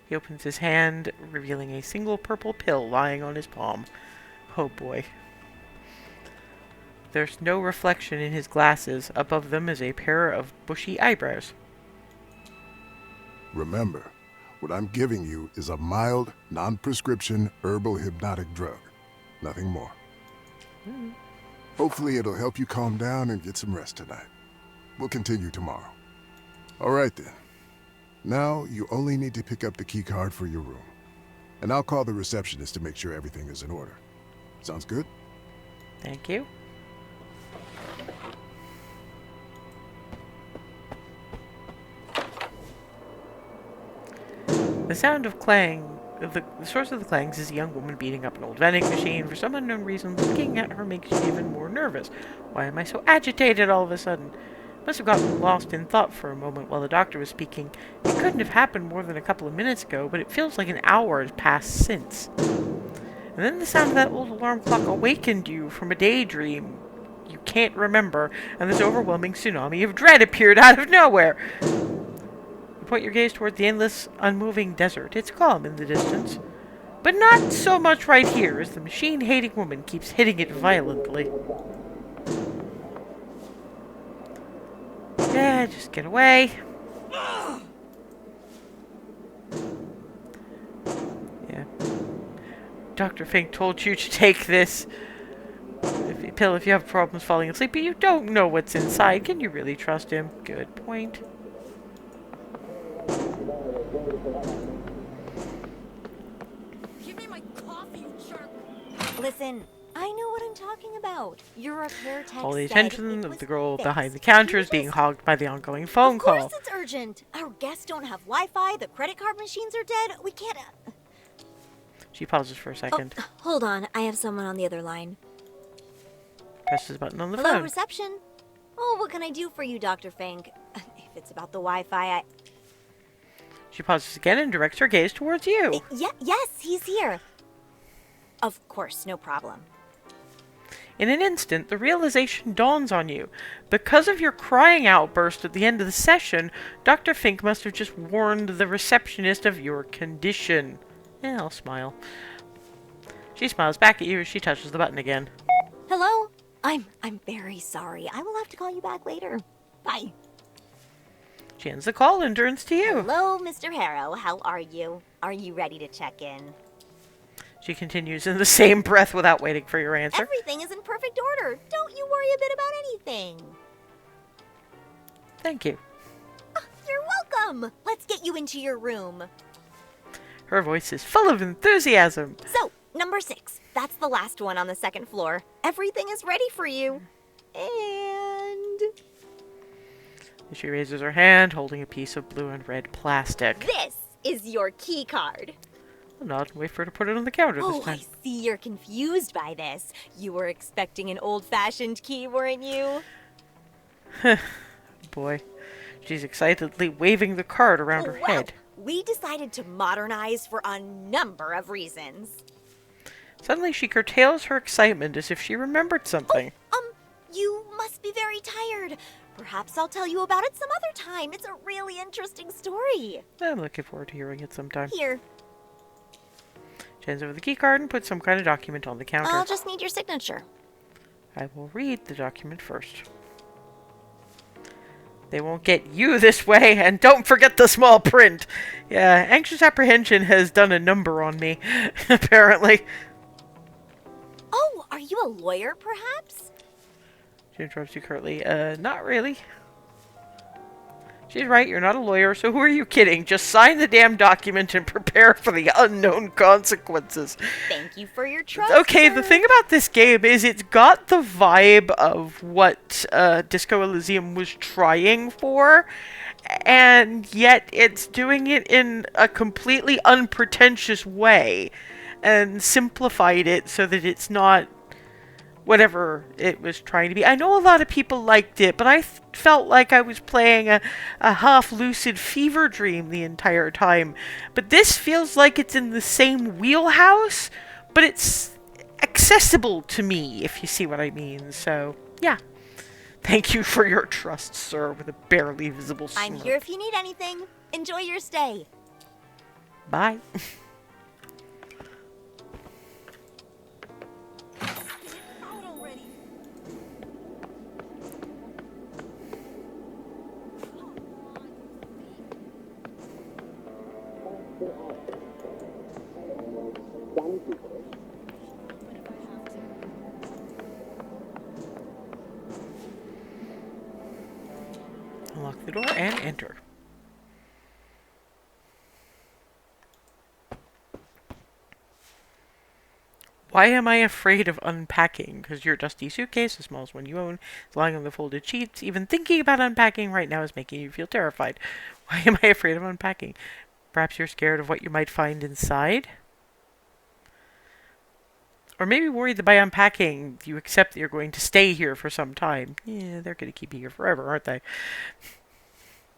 He opens his hand, revealing a single purple pill lying on his palm. Oh boy. There's no reflection in his glasses. Above them is a pair of bushy eyebrows. Remember, what I'm giving you is a mild, non-prescription herbal hypnotic drug. Nothing more. Hopefully it'll help you calm down and get some rest tonight. We'll continue tomorrow. All right then. Now you only need to pick up the key card for your room. And I'll call the receptionist to make sure everything is in order. Sounds good? Thank you. The sound of the source of the clangs is a young woman beating up an old vending machine. For some unknown reason, looking at her makes you even more nervous. Why am I so agitated all of a sudden? Must have gotten lost in thought for a moment while the doctor was speaking. It couldn't have happened more than a couple of minutes ago, but it feels like an hour has passed since. And then the sound of that old alarm clock awakened you from a daydream you can't remember, and this overwhelming tsunami of dread appeared out of nowhere. You point your gaze toward the endless, unmoving desert. It's calm in the distance, but not so much right here, as the machine-hating woman keeps hitting it violently. Yeah, just get away. Yeah. Dr. Fink told you to take this pill if you have problems falling asleep, but you don't know what's inside. Can you really trust him? Good point. Give me my coffee, you jerk! Listen, I know what I'm talking about. Your repair tech All the said attention it of was the girl fixed. behind the counter You is being just- hogged by the ongoing phone call. Of course it's urgent. Our guests don't have Wi-Fi, the credit card machines are dead. We can't... She pauses for a second. Oh, hold on. I have someone on the other line. Presses a button on the Hello, phone. reception. Oh, what can I do for you, Dr. Fink? If it's about the Wi-Fi, She pauses again and directs her gaze towards you. yes, he's here. Of course, no problem. In an instant, the realization dawns on you. Because of your crying outburst at the end of the session, Dr. Fink must have just warned the receptionist of your condition. I'll smile. She smiles back at you as she touches the button again. Hello? I'm very sorry. I will have to call you back later. Bye. She ends the call and turns to you. Hello, Mr. Harrow. How are you? Are you ready to check in? She continues in the same breath without waiting for your answer. Everything is in perfect order. Don't you worry a bit about anything. Thank you. You're welcome. Let's get you into your room. Her voice is full of enthusiasm. So, number 6. That's the last one on the second floor. Everything is ready for you. And... She raises her hand, holding a piece of blue and red plastic. this is your key card. I'll nod and wait for her to put it on the counter Oh, this I time. see you're confused by this. You were expecting an old-fashioned key, weren't you? Boy. She's excitedly waving the card around her Well, head. we decided to modernize for a number of reasons. Suddenly she curtails her excitement as if she remembered something. You must be very tired. Perhaps I'll tell you about it some other time. It's a really interesting story. I'm looking forward to hearing it sometime. Here, She hands over the key card and puts some kind of document on the counter. I'll just need your signature. I will read the document first. They won't get you this way, and don't forget the small print. Yeah, anxious apprehension has done a number on me, apparently. Oh, are you a lawyer, perhaps? She interrupts you curtly. Not really. She's right, you're not a lawyer, so who are you kidding? Just sign the damn document and prepare for the unknown consequences. Thank you for your trust. Okay, sir. the thing about this game is it's got the vibe of what Disco Elysium was trying for, and yet it's doing it in a completely unpretentious way, and simplified it so that it's not whatever it was trying to be. I know a lot of people liked it, but I felt like I was playing a half-lucid fever dream the entire time. But this feels like it's in the same wheelhouse, but it's accessible to me, if you see what I mean. So, yeah. Thank you for your trust, sir, with a barely visible smirk. I'm here if you need anything. Enjoy your stay. Bye. Out already. Unlock the door and enter. Why am I afraid of unpacking? Because your dusty suitcase, the smallest one you own, is lying on the folded sheets. Even thinking about unpacking right now is making you feel terrified. Why am I afraid of unpacking? Perhaps you're scared of what you might find inside? Or maybe worried that by unpacking, you accept that you're going to stay here for some time. Yeah, they're going to keep you here forever, aren't they?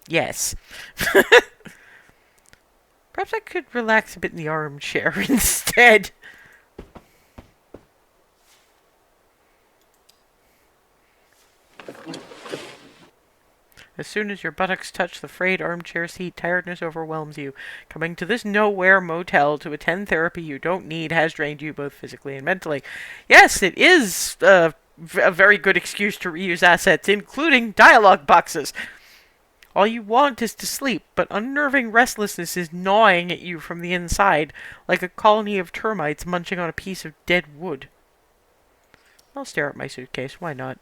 Yes. Perhaps I could relax a bit in the armchair instead. As soon as your buttocks touch the frayed armchair seat, tiredness overwhelms you. Coming to this nowhere motel to attend therapy you don't need has drained you both physically and mentally. Yes, it is a very good excuse to reuse assets, including dialogue boxes. All you want is to sleep, but unnerving restlessness is gnawing at you from the inside, like a colony of termites munching on a piece of dead wood. I'll stare at my suitcase, why not?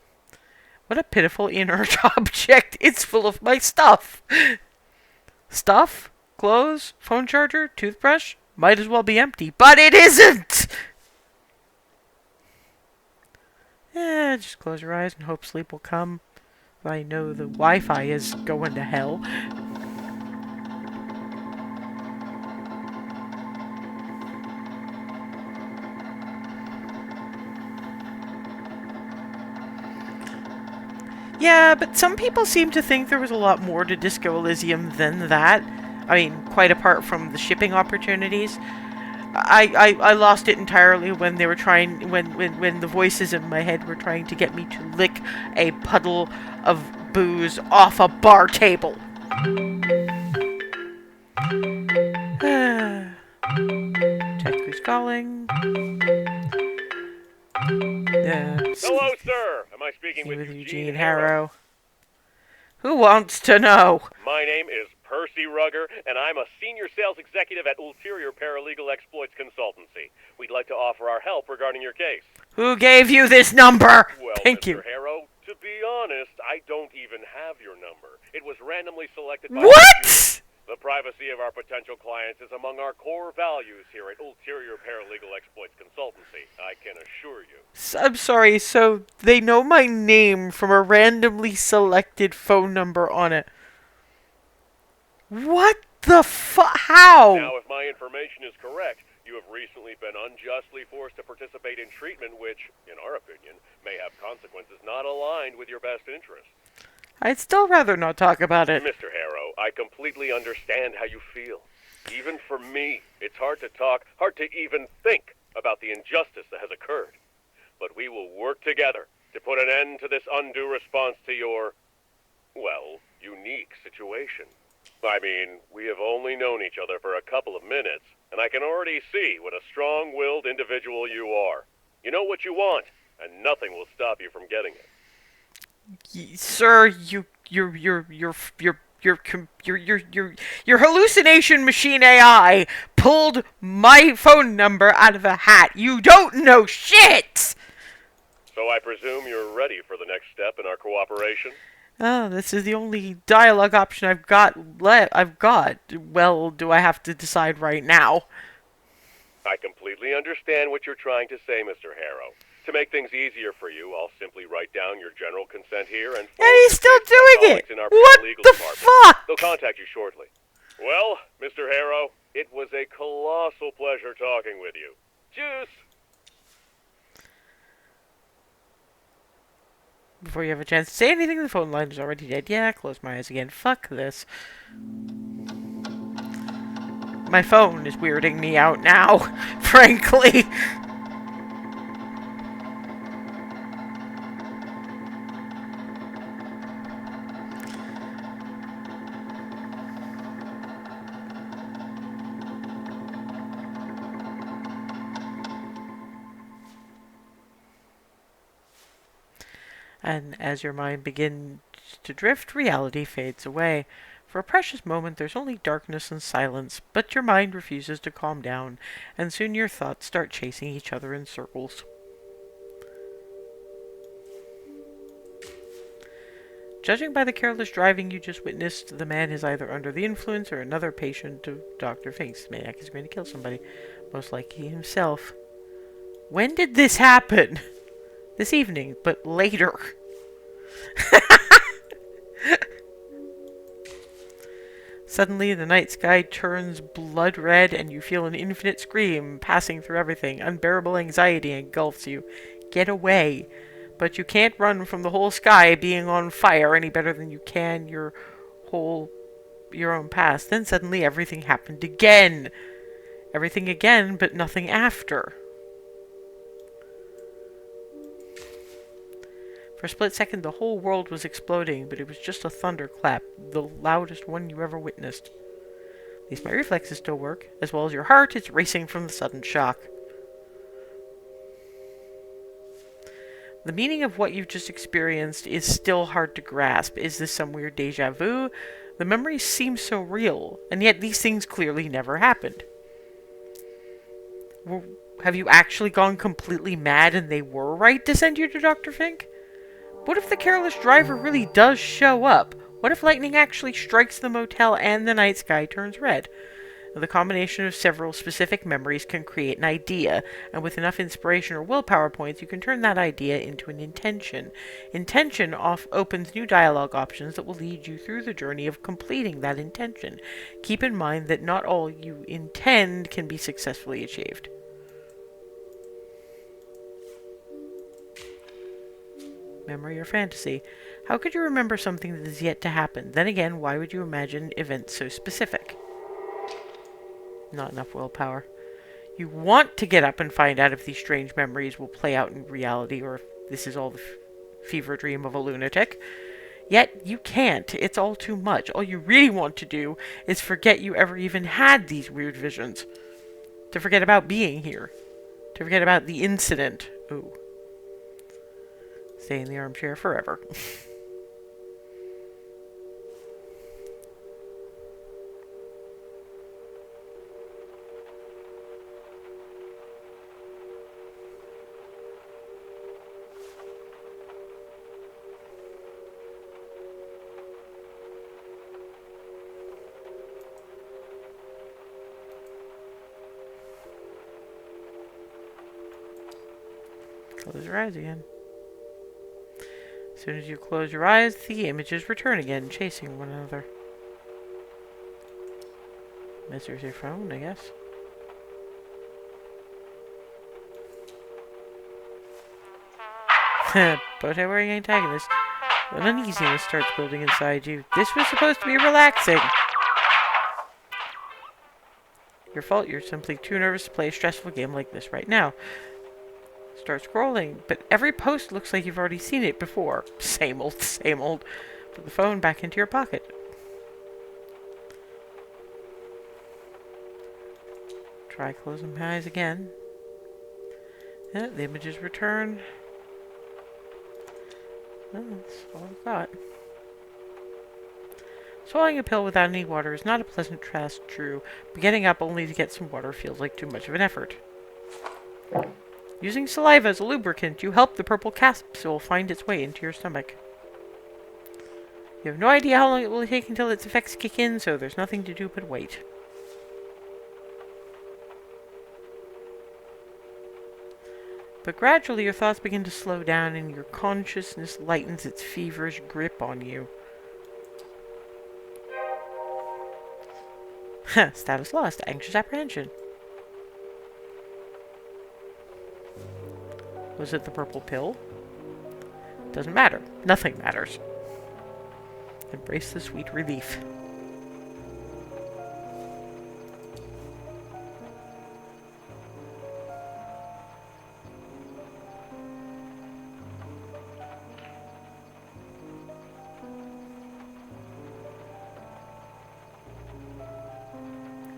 What a pitiful inert object. It's full of my stuff. Stuff? Clothes? Phone charger? Toothbrush? Might as well be empty. But it isn't! Just close your eyes and hope sleep will come. I know the Wi-Fi is going to hell. Yeah, but some people seem to think there was a lot more to Disco Elysium than that. I mean, quite apart from the shipping opportunities. I lost it entirely when they were trying, when the voices in my head were trying to get me to lick a puddle of booze off a bar table. Check who's calling. Hello, sir. Am I speaking with Eugene Harrow? Who wants to know? My name is Percy Rugger, and I'm a senior sales executive at Ulterior Paralegal Exploits Consultancy. We'd like to offer our help regarding your case. Who gave you this number? Well, Thank Mr. you. Harrow, to be honest, I don't even have your number. It was randomly selected by... What? The privacy of our potential clients is among our core values here at Ulterior Paralegal Exploits Consultancy, I can assure you. I'm sorry, so they know my name from a randomly selected phone number on it. What the how? Now, if my information is correct, you have recently been unjustly forced to participate in treatment which, in our opinion, may have consequences not aligned with your best interests. I'd still rather not talk about it. Mr. Harrow, I completely understand how you feel. Even for me, it's hard to talk, hard to even think about the injustice that has occurred. But we will work together to put an end to this undue response to your, well, unique situation. I mean, we have only known each other for a couple of minutes, and I can already see what a strong-willed individual you are. You know what you want, and nothing will stop you from getting it. Sir, your hallucination machine AI pulled my phone number out of a hat. You don't know shit! So I presume you're ready for the next step in our cooperation? Oh, this is the only dialogue option I've got I've got. Well, do I have to decide right now? I completely understand what you're trying to say, Mr. Harrow. To make things easier for you, I'll simply write down your general consent here and And forward he's your still case to my doing it! colleagues in our What paralegal the department. fuck? They'll contact you shortly. Well, Mr. Harrow, it was a colossal pleasure talking with you. Juice! Before you have a chance to say anything, the phone line is already dead. Yeah, close my eyes again. Fuck this. My phone is weirding me out now, frankly. And as your mind begins to drift, reality fades away. For a precious moment, there's only darkness and silence, but your mind refuses to calm down, and soon your thoughts start chasing each other in circles. Judging by the careless driving you just witnessed, the man is either under the influence or another patient of Dr. Fink's. Maniac is going to kill somebody, most likely himself. When did this happen? This evening, but later. Suddenly, the night sky turns blood red, and you feel an infinite scream passing through everything. Unbearable anxiety engulfs you. Get away. But you can't run from the whole sky being on fire any better than you can your own past. Then suddenly everything happened again. Everything again, but nothing after. For a split second, the whole world was exploding, but it was just a thunderclap, the loudest one you ever witnessed. At least my reflexes still work, as well as your heart is racing from the sudden shock. The meaning of what you've just experienced is still hard to grasp. Is this some weird deja vu? The memories seem so real, and yet these things clearly never happened. Have you actually gone completely mad and they were right to send you to Dr. Fink? What if the careless driver really does show up? What if lightning actually strikes the motel and the night sky turns red? The combination of several specific memories can create an idea, and with enough inspiration or willpower points, you can turn that idea into an intention. Intention opens new dialogue options that will lead you through the journey of completing that intention. Keep in mind that not all you intend can be successfully achieved. Memory or fantasy. How could you remember something that is yet to happen? Then again, why would you imagine events so specific? Not enough willpower. You want to get up and find out if these strange memories will play out in reality or if this is all the fever dream of a lunatic. Yet you can't. It's all too much. All you really want to do is forget you ever even had these weird visions. To forget about being here. To forget about the incident. Ooh. Stay in the armchair forever. Close your eyes again. As soon as you close your eyes, the images return again, chasing one another. There's your phone, I guess. But hey, where are you antagonist? An uneasiness starts building inside you. This was supposed to be relaxing. Your fault, you're simply too nervous to play a stressful game like this right now. Start scrolling, but every post looks like you've already seen it before. Same old, same old. Put the phone back into your pocket. Try closing my eyes again. Yeah, the images return. Well, that's all I've got. Swallowing a pill without any water is not a pleasant task, true, but getting up only to get some water feels like too much of an effort. Using saliva as a lubricant, you help the purple capsule find its way into your stomach. You have no idea how long it will take until its effects kick in, so there's nothing to do but wait. But gradually your thoughts begin to slow down and your consciousness lightens its feverish grip on you. Status lost. Anxious apprehension. Was it the purple pill? Doesn't matter. Nothing matters. Embrace the sweet relief.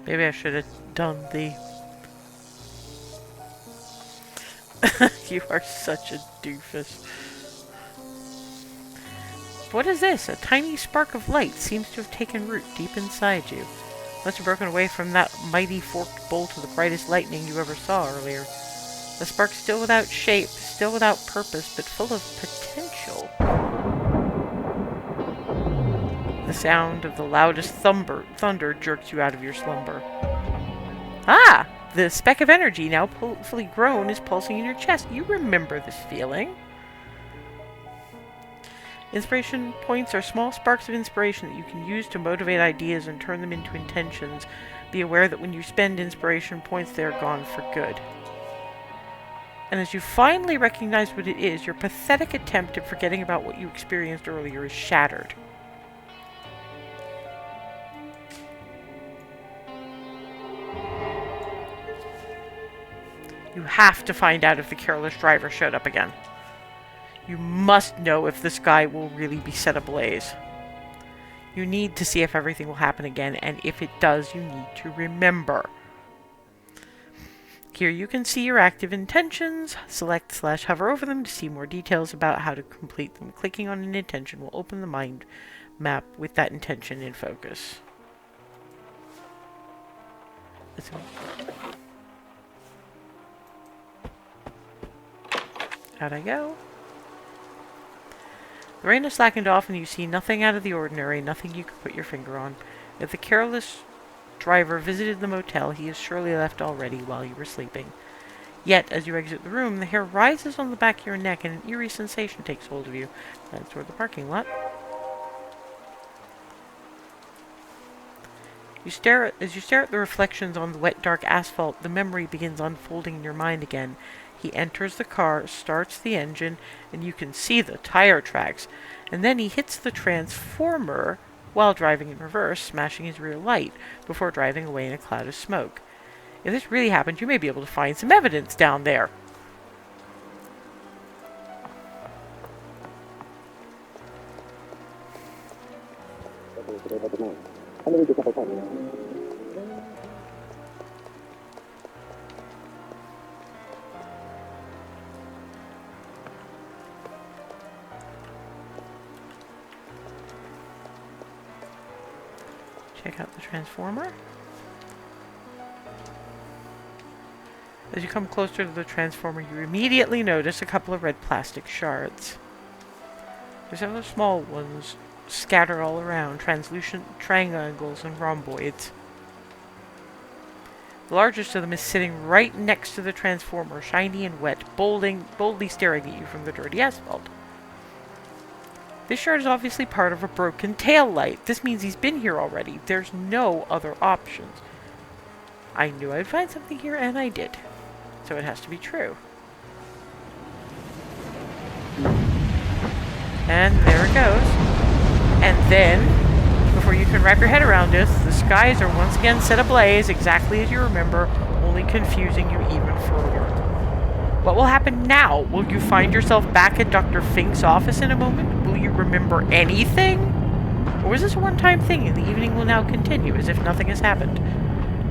Maybe I should have done the... You are such a doofus. What is this? A tiny spark of light seems to have taken root deep inside you. Must have broken away from that mighty forked bolt of the brightest lightning you ever saw earlier. The spark still without shape, still without purpose, but full of potential. The sound of the loudest thunder jerks you out of your slumber. Ah! The speck of energy, now fully grown, is pulsing in your chest. You remember this feeling. Inspiration points are small sparks of inspiration that you can use to motivate ideas and turn them into intentions. Be aware that when you spend inspiration points, they are gone for good. And as you finally recognize what it is, your pathetic attempt at forgetting about what you experienced earlier is shattered. You have to find out if the careless driver showed up again. You must know if the sky will really be set ablaze. You need to see if everything will happen again, and if it does, you need to remember. Here you can see your active intentions. Select/hover over them to see more details about how to complete them. Clicking on an intention will open the mind map with that intention in focus. How'd I go? The rain has slackened off and you see nothing out of the ordinary, nothing you could put your finger on. If the careless driver visited the motel, he has surely left already while you were sleeping. Yet, as you exit the room, the hair rises on the back of your neck and an eerie sensation takes hold of you. That's toward the parking lot. As you stare at the reflections on the wet, dark asphalt, the memory begins unfolding in your mind again. He enters the car, starts the engine, and you can see the tire tracks. And then he hits the transformer while driving in reverse, smashing his rear light before driving away in a cloud of smoke. If this really happened, you may be able to find some evidence down there. Check out the transformer. As you come closer to the transformer, you immediately notice a couple of red plastic shards. There's several small ones scattered all around, translucent triangles and rhomboids. The largest of them is sitting right next to the transformer, shiny and wet, boldly staring at you from the dirty asphalt. This shard is obviously part of a broken tail light. This means he's been here already. There's no other options. I knew I'd find something here, and I did. So it has to be true. And there it goes. And then, before you can wrap your head around this, the skies are once again set ablaze, exactly as you remember, only confusing you even further. What will happen now? Will you find yourself back at Dr. Fink's office in a moment? Will you remember anything? Or was this a one-time thing and the evening will now continue as if nothing has happened?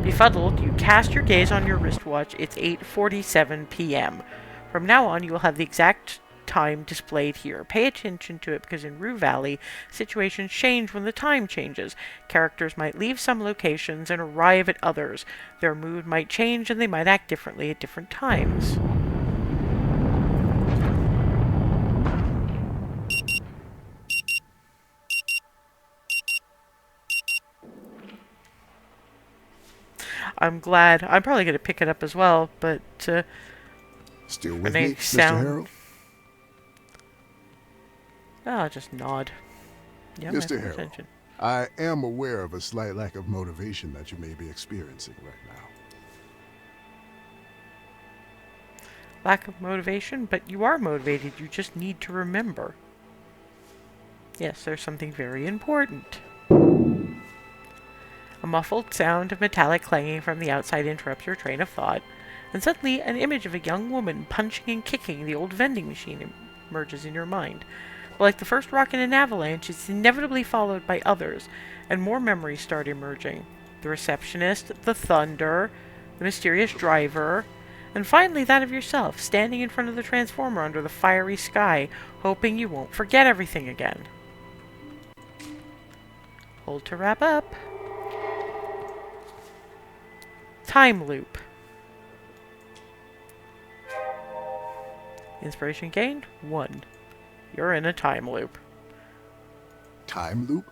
Befuddled, you cast your gaze on your wristwatch. It's 8:47 p.m. From now on, you will have the exact time displayed here. Pay attention to it because in Rue Valley, situations change when the time changes. Characters might leave some locations and arrive at others. Their mood might change and they might act differently at different times. I'm glad. I'm probably going to pick it up as well, but Still when with they me, Mr. sound... Harrow? I'll just nod. Yeah, I'm Mr. paying Harrow, attention. I am aware of a slight lack of motivation that you may be experiencing right now. Lack of motivation, but you are motivated. You just need to remember. Yes, there's something very important. A muffled sound of metallic clanging from the outside interrupts your train of thought, and suddenly an image of a young woman punching and kicking the old vending machine emerges in your mind. But like the first rock in an avalanche, it's inevitably followed by others, and more memories start emerging. The receptionist, the thunder, the mysterious driver, and finally that of yourself, standing in front of the transformer under the fiery sky, hoping you won't forget everything again. Hold to wrap up. Time loop. Inspiration gained? 1. You're in a time loop. Time loop?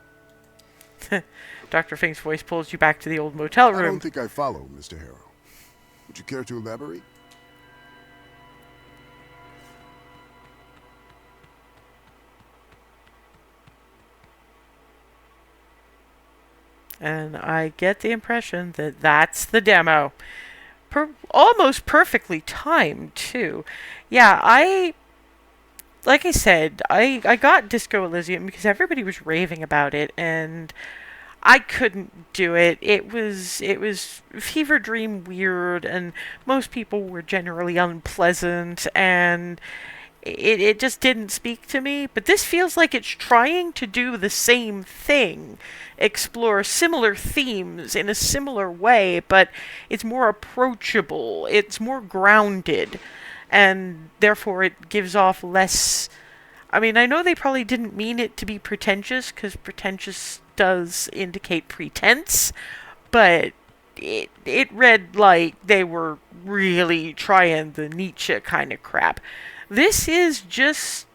Dr. Fink's voice pulls you back to the old motel I room. don't think I follow, Mr. Harrow. Would you care to elaborate? And I get the impression that that's the demo. Almost perfectly timed, too. Yeah, like I said, I got Disco Elysium because everybody was raving about it, and I couldn't do it. It was fever dream weird, and most people were generally unpleasant, and it just didn't speak to me. But this feels like it's trying to do the same thing, explore similar themes in a similar way, but it's more approachable, it's more grounded, and therefore it gives off less... I mean, I know they probably didn't mean it to be pretentious, because pretentious does indicate pretense, but it read like they were really trying the Nietzsche kind of crap. This is just,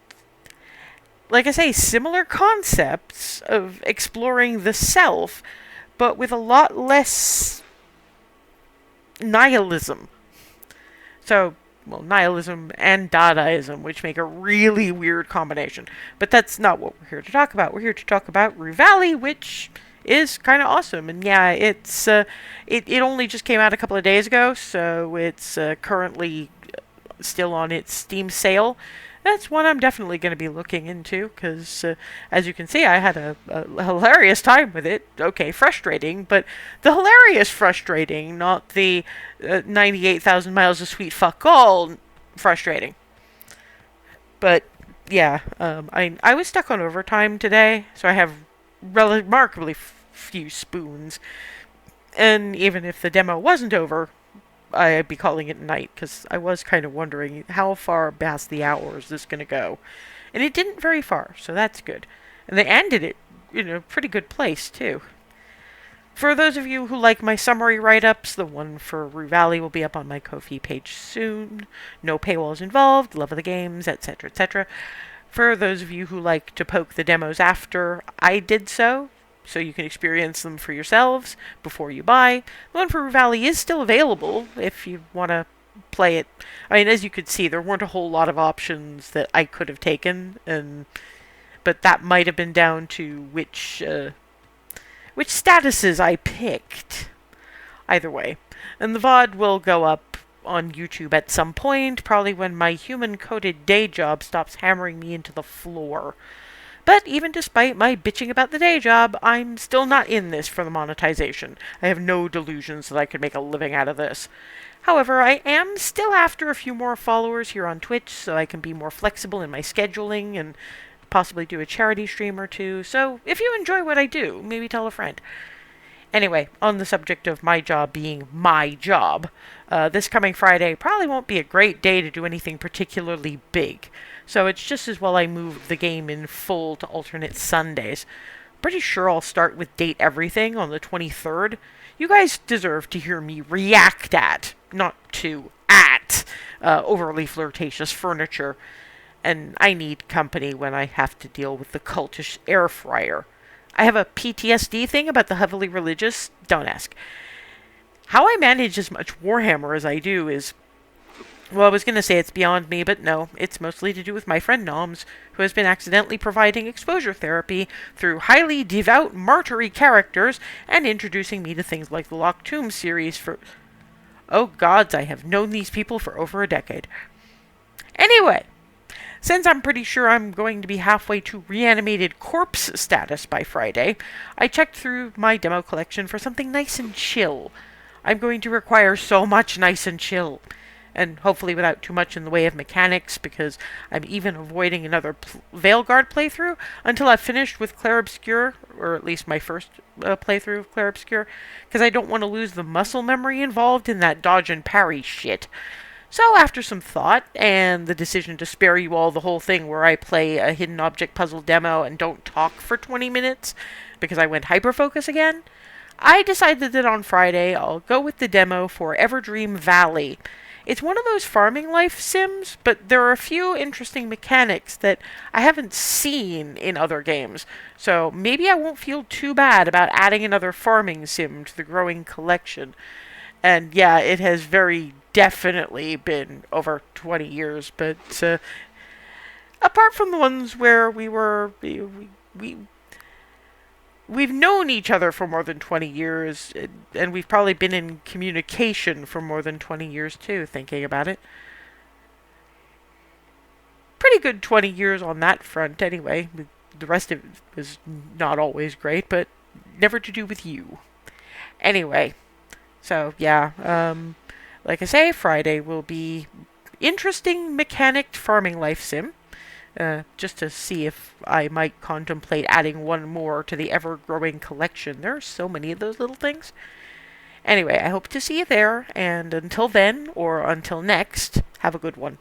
like I say, similar concepts of exploring the self, but with a lot less nihilism. So, well, nihilism and Dadaism, which make a really weird combination. But that's not what we're here to talk about. We're here to talk about Rue Valley, which is kind of awesome. And yeah, it's it only just came out a couple of days ago, so it's currently still on its Steam sale. That's one I'm definitely going to be looking into, because as you can see, I had a hilarious time with it. Okay, frustrating, but the hilarious frustrating, not the 98,000 miles of sweet fuck all frustrating. But yeah, I was stuck on overtime today, so I have remarkably few spoons. And even if the demo wasn't over, I'd be calling it night, because I was kind of wondering how far past the hour is this going to go. And it didn't very far, so that's good. And they ended it in a pretty good place, too. For those of you who like my summary write-ups, the one for Rue Valley will be up on my Ko-fi page soon. No paywalls involved, love of the games, etc., etc. For those of you who like to poke the demos after I did so you can experience them for yourselves before you buy. The one for Rue Valley is still available if you want to play it. I mean, as you could see, there weren't a whole lot of options that I could have taken, but that might have been down to which statuses I picked. Either way. And the VOD will go up on YouTube at some point, probably when my human-coded day job stops hammering me into the floor. But even despite my bitching about the day job, I'm still not in this for the monetization. I have no delusions that I could make a living out of this. However, I am still after a few more followers here on Twitch, so I can be more flexible in my scheduling and possibly do a charity stream or two. So if you enjoy what I do, maybe tell a friend. Anyway, on the subject of my job being my job, this coming Friday probably won't be a great day to do anything particularly big. So it's just as well I moved the game in full to alternate Sundays. Pretty sure I'll start with Date Everything on the 23rd. You guys deserve to hear me react at, not to, at, overly flirtatious furniture. And I need company when I have to deal with the cultish air fryer. I have a PTSD thing about the heavily religious. Don't ask. How I manage as much Warhammer as I do is, well, I was going to say it's beyond me, but no, it's mostly to do with my friend Noms, who has been accidentally providing exposure therapy through highly devout martyry characters and introducing me to things like the Locked Tomb series for... Oh gods, I have known these people for over a decade. Anyway, since I'm pretty sure I'm going to be halfway to reanimated corpse status by Friday, I checked through my demo collection for something nice and chill. I'm going to require so much nice and chill. And hopefully without too much in the way of mechanics, because I'm even avoiding another Veilguard playthrough until I've finished with Clair Obscur, or at least my first playthrough of Clair Obscur, because I don't want to lose the muscle memory involved in that dodge and parry shit. So after some thought, and the decision to spare you all the whole thing where I play a hidden object puzzle demo and don't talk for 20 minutes, because I went hyperfocus again, I decided that on Friday I'll go with the demo for Everdream Valley. It's one of those farming life sims, but there are a few interesting mechanics that I haven't seen in other games, so maybe I won't feel too bad about adding another farming sim to the growing collection. And yeah, it has very definitely been over 20 years, but apart from the ones where we've known each other for more than 20 years, and we've probably been in communication for more than 20 years too, thinking about it. Pretty good 20 years on that front anyway. The rest of it was not always great, but never to do with you. Anyway, so yeah, like I say, Friday will be interesting mechanicked farming life sim. Just to see if I might contemplate adding one more to the ever-growing collection. There are so many of those little things. Anyway, I hope to see you there, and until then, or until next, have a good one.